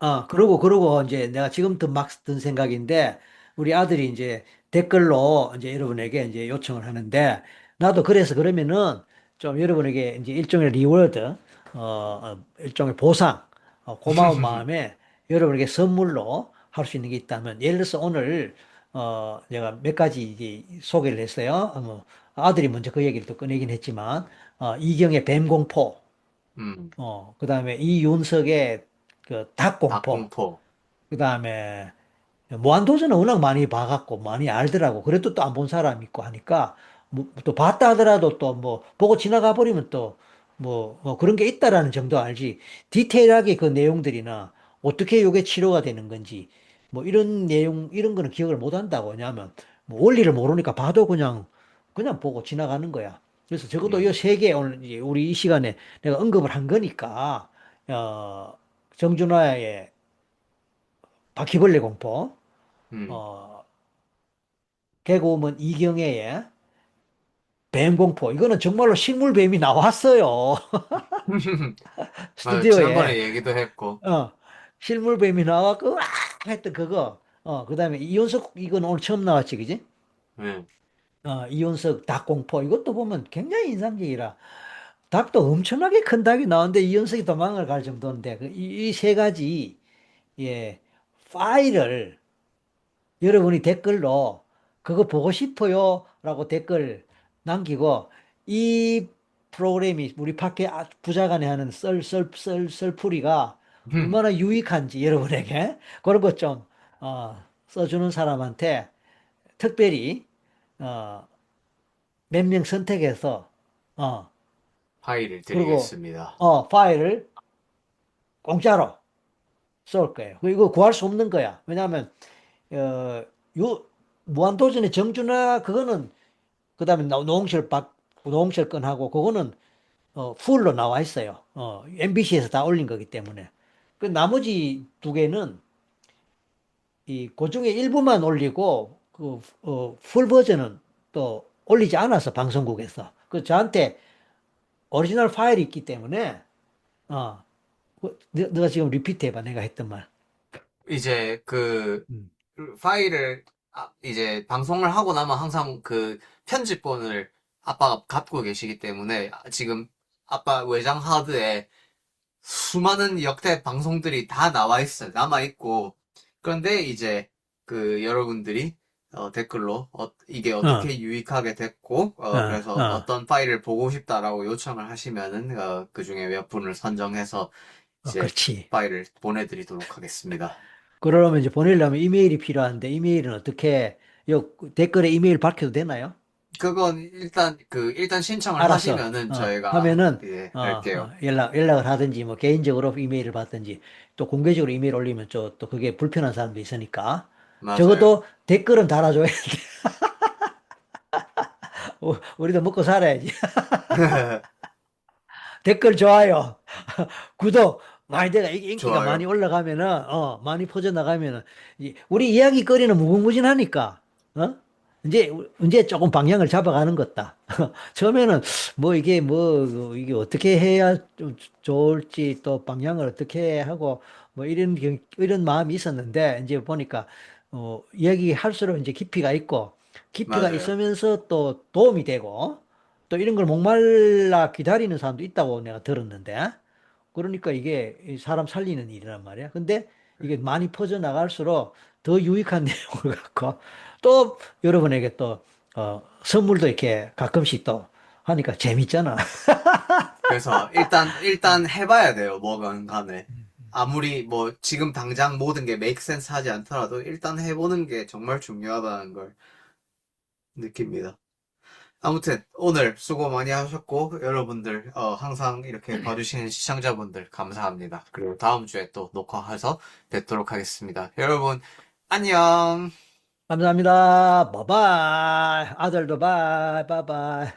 그러고 이제 내가 지금부터 막 든 생각인데, 우리 아들이 이제 댓글로 이제 여러분에게 이제 요청을 하는데, 나도 그래서 그러면은 좀 여러분에게 이제 일종의 리워드, 일종의 보상, 고마운 마음에 여러분에게 선물로 할 수 있는 게 있다면, 예를 들어서 오늘, 제가 몇 가지 이제 소개를 했어요. 아들이 먼저 그 얘기를 또 꺼내긴 했지만, 이경의 뱀공포, 음, 그다음에 이윤석의 그 닭공포, 닭공포. 그다음에 무한도전은 워낙 많이 봐갖고 많이 알더라고. 그래도 또 안 본 사람 있고 하니까 또 봤다 하더라도 또 뭐 보고 지나가 버리면 또 뭐 그런 게 있다라는 정도 알지. 디테일하게 그 내용들이나 어떻게 요게 치료가 되는 건지 뭐 이런 내용 이런 거는 기억을 못 한다고. 왜냐하면 뭐 원리를 모르니까 봐도 그냥 보고 지나가는 거야. 그래서 적어도 이 음, 세 개 오늘 이제 우리 이 시간에 내가 언급을 한 거니까 정준하의 바퀴벌레 공포, 음. 어, 개그우먼 이경애의 뱀공포. 이거는 정말로 식물뱀이 나왔어요. 맞아, 스튜디오에. 지난번에 얘기도 했고. 어, 식물뱀이 나와갖고, 했던 그거. 그 다음에 이윤석, 이건 오늘 처음 나왔지, 그지? 네. 이윤석 닭공포. 이것도 보면 굉장히 인상적이라. 닭도 엄청나게 큰 닭이 나오는데 이윤석이 도망을 갈 정도인데, 이 세 가지, 예, 파일을 여러분이 댓글로 그거 보고 싶어요 라고 댓글 남기고 이 프로그램이 우리 팟캐 부자간에 하는 썰풀이가 얼마나 유익한지 여러분에게 그런 것 좀 써주는 사람한테 특별히 어, 몇 명 선택해서 어, 파일을 그리고 드리겠습니다. 파일을 공짜로 쏠 거예요. 이거 구할 수 없는 거야. 왜냐하면 요 무한도전의 정준하 그거는 그다음에 노홍철 건하고 그거는 풀로 나와 있어요. MBC에서 다 올린 거기 때문에. 그 나머지 두 개는 이 그중에 일부만 올리고 풀 버전은 또 올리지 않아서 방송국에서 그 저한테 오리지널 파일이 있기 때문에 어, 너가 지금 리피트 해봐 내가 했던 말. 이제 그 음. 파일을 이제 방송을 하고 나면 항상 그 편집본을 아빠가 갖고 계시기 때문에 지금 아빠 외장 하드에 수많은 역대 방송들이 다 나와 있어요. 남아 있고. 그런데 이제 그 여러분들이 댓글로 이게 어, 어떻게 유익하게 됐고 어, 그래서 어, 어떤 파일을 보고 싶다라고 요청을 하시면은 그 중에 몇 분을 선정해서 이제 그렇지. 파일을 보내드리도록 하겠습니다. 그러려면 이제 보내려면 이메일이 필요한데 이메일은 어떻게 요 댓글에 이메일 밝혀도 되나요? 그건 일단 신청을 알았어. 하시면은 저희가 하면은 예 할게요. 연락을 하든지 뭐 개인적으로 이메일을 받든지 또 공개적으로 이메일 올리면 또 그게 불편한 사람도 있으니까 맞아요. 적어도 댓글은 달아줘야 돼. 우리도 먹고 살아야지. 댓글 좋아요. 구독 많이 내가 이게 인기가 많이 좋아요. 올라가면은 많이 퍼져 나가면은 우리 이야기거리는 무궁무진하니까 이제 조금 방향을 잡아가는 것다. 처음에는 뭐 이게 뭐 이게 어떻게 해야 좀 좋을지 또 방향을 어떻게 하고 뭐 이런 마음이 있었는데 이제 보니까 이야기할수록 이제 깊이가 있고 깊이가 맞아요. 있으면서 또 도움이 되고 또 이런 걸 목말라 기다리는 사람도 있다고 내가 들었는데 그러니까 이게 이 사람 살리는 일이란 말이야. 근데 이게 많이 퍼져 나갈수록 더 유익한 내용을 갖고 또 여러분에게 또 선물도 이렇게 가끔씩 또 하니까 재밌잖아. 그래서 일단 해봐야 돼요. 뭐건 간에. 아무리 뭐 지금 당장 모든 게 메이크 센스 하지 않더라도 일단 해보는 게 정말 중요하다는 걸 느낍니다. 아무튼 오늘 수고 많이 하셨고 여러분들 항상 이렇게 봐주시는 시청자분들 감사합니다. 그리고 다음 주에 또 녹화해서 뵙도록 하겠습니다. 여러분 안녕. 감사합니다. 바이바이. 아들도 바이. 바이바이.